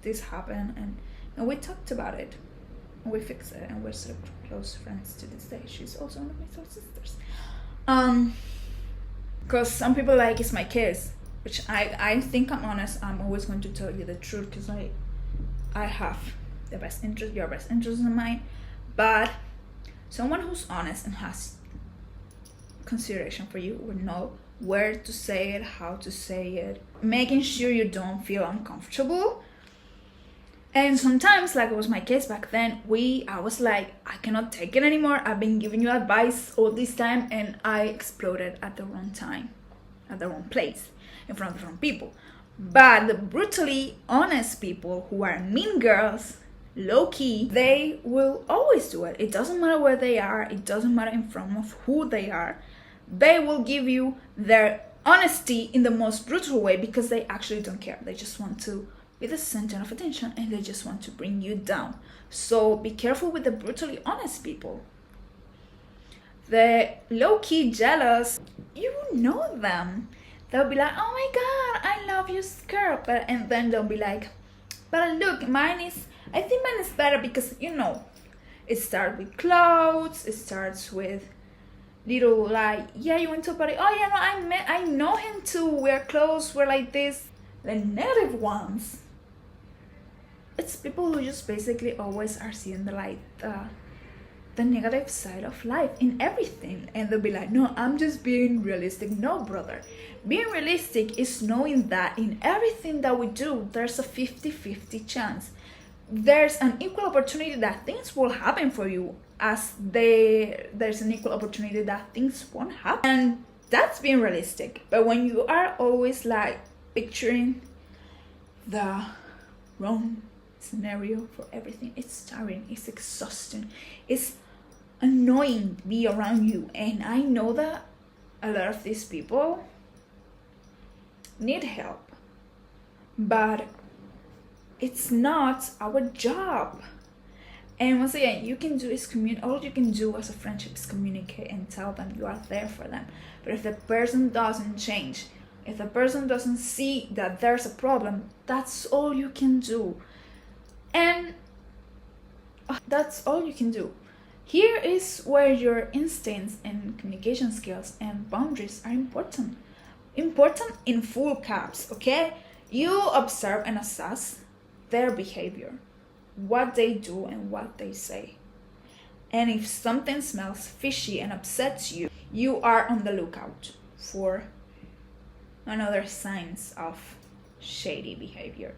this happened, and we talked about it, and we fixed it, and we're still close friends to this day. She's also one of my soul sisters. Because some people like, it's my kiss, which I think I'm honest. I'm always going to tell you the truth, because I have the best interest, your best interest in mind. But someone who's honest and has consideration for you will know where to say it, how to say it, making sure you don't feel uncomfortable. And sometimes, like it was my case back then, I was like, I cannot take it anymore. I've been giving you advice all this time, and I exploded at the wrong time, at the wrong place, in front of the wrong people. But the brutally honest people who are mean girls, low-key, they will always do it. It doesn't matter where they are. It doesn't matter in front of who they are. They will give you their honesty in the most brutal way, because they actually don't care. They just want to be the center of attention, and they just want to bring you down. So be careful with the brutally honest people. The low-key jealous, you know them. They'll be like, oh my god, I love your skirt. And then they'll be like, but look, I think mine is better, because, it starts with clothes, it starts with little like, yeah, you went to a party, oh yeah, no, I know him too, we're close, we're like this. The negative ones, it's people who just basically always are seeing the negative side of life in everything, and they'll be like, no, I'm just being realistic. No, brother, being realistic is knowing that in everything that we do, there's a 50-50 chance. There's an equal opportunity that things will happen for you, as there's an equal opportunity that things won't happen. And that's being realistic. But when you are always like picturing the wrong scenario for everything, it's tiring, it's exhausting, it's annoying to be around you. And I know that a lot of these people need help, but it's not our job. And once again, all you can do as a friendship is communicate and tell them you are there for them. But if the person doesn't change, if the person doesn't see that there's a problem, that's all you can do. And that's all you can do. Here is where your instincts and communication skills and boundaries are important. Important in full caps, okay? You observe and assess their behavior, what they do and what they say. And if something smells fishy and upsets you, you are on the lookout for another signs of shady behavior.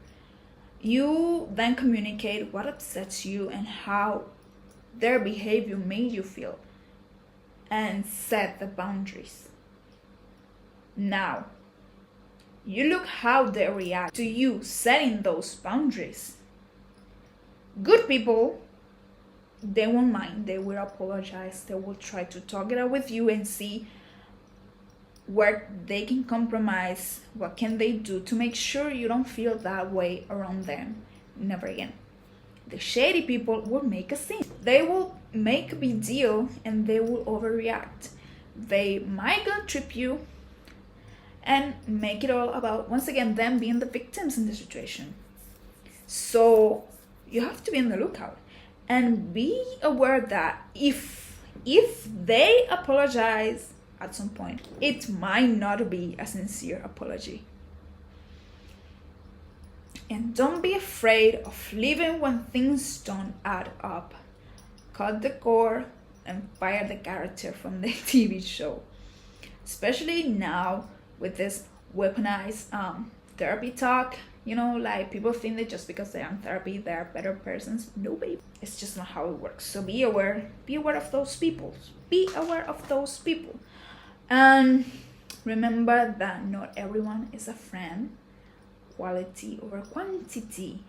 You then communicate what upsets you and how their behavior made you feel, and set the boundaries. Now, you look how they react to you setting those boundaries. Good people, they won't mind. They will apologize. They will try to talk it out with you and see where they can compromise. What can they do to make sure you don't feel that way around them? Never again. The shady people will make a scene. They will make a big deal, and they will overreact. They might guilt trip you, and make it all about, once again, them being the victims in the situation. So you have to be on the lookout and be aware that if they apologize at some point, it might not be a sincere apology. And don't be afraid of leaving when things don't add up. Cut the cord and fire the character from the TV show. Especially now with this weaponized therapy talk. You know, like people think that just because they're in therapy, they're better persons. No, babe. It's just not how it works. So be aware. Be aware of those people. Be aware of those people. And remember that not everyone is a friend. Quality over quantity.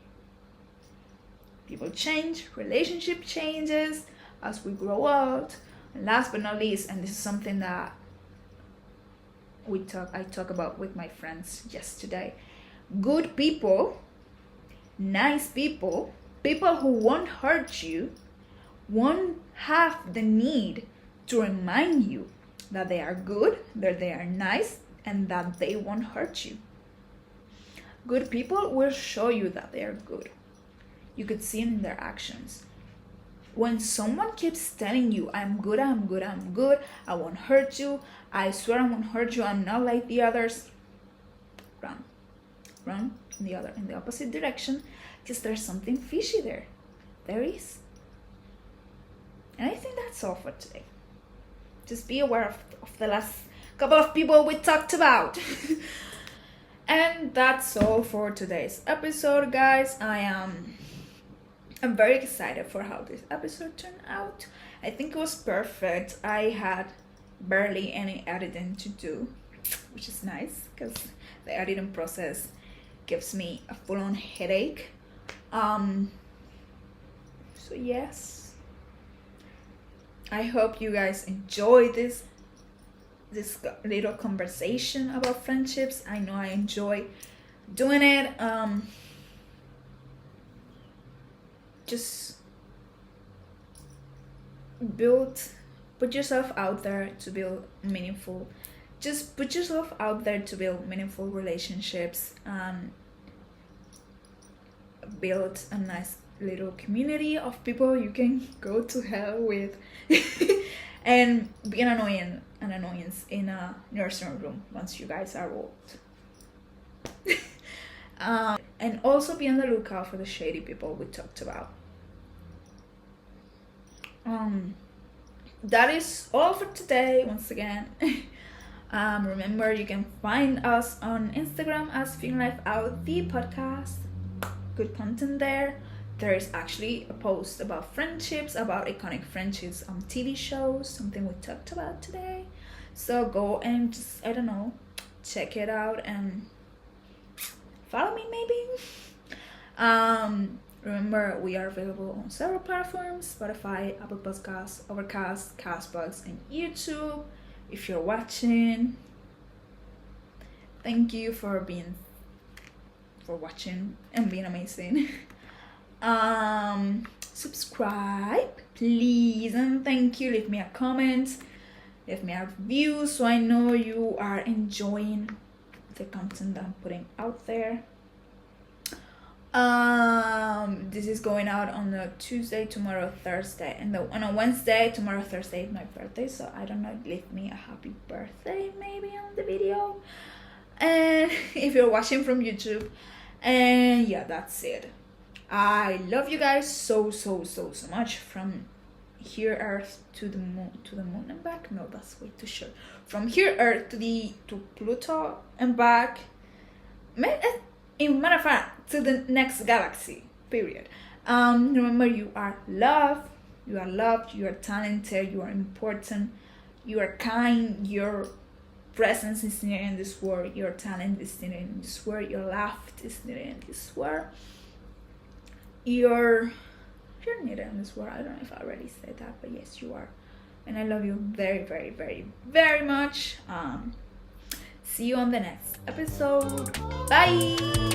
People change. Relationship changes as we grow out. And last but not least, and this is something that I talk about with my friends yesterday. Good people, nice people, people who won't hurt you, won't have the need to remind you that they are good, that they are nice, and that they won't hurt you. Good people will show you that they are good. You could see it in their actions. When someone keeps telling you, I'm good, I'm good, I'm good, I won't hurt you, I swear I won't hurt you, I'm not like the others, run in the opposite direction, because there's something fishy there. There is. And I think that's all for today. Just be aware of the last couple of people we talked about. And that's all for today's episode, guys. I'm very excited for how this episode turned out. I think it was perfect. I had barely any editing to do, which is nice because the editing process gives me a full-on headache. So yes, I hope you guys enjoy this little conversation about friendships. I know I enjoy doing it. Just put yourself out there to build meaningful. Just put yourself out there to build meaningful relationships and build a nice little community of people you can go to hell with. And be an annoyance in a nursing room once you guys are old. And also be on the lookout for the shady people we talked about. That is all for today. Once again, remember you can find us on Instagram as Feeling Life Out the podcast. Good content there. There is actually a post about friendships, about iconic friendships on TV shows, something we talked about today. So go and just, I don't know, check it out and follow me maybe. Remember, we are available on several platforms: Spotify, Apple Podcasts, Overcast, Castbox, and YouTube. If you're watching, thank you for watching and being amazing. Subscribe, please, and thank you. Leave me a comment, leave me a review, so I know you are enjoying the content that I'm putting out there. This is going out on a Tuesday, tomorrow, Thursday, and on a Wednesday, tomorrow, Thursday is my birthday, so I don't know, leave me a happy birthday maybe on the video, and if you're watching from YouTube. And yeah, that's it. I love you guys so much. From here Earth to the moon and back. No, that's way too short. From here Earth to Pluto and back. In matter of fact, to the next galaxy. Period. Remember, you are loved. You are loved. You are talented. You are important. You are kind. Your presence is needed in this world. Your talent is needed in this world. Your laugh is needed in this world. You're needed in this world. I don't know if I already said that, but yes, you are. And I love you very much. See you on the next episode. Bye.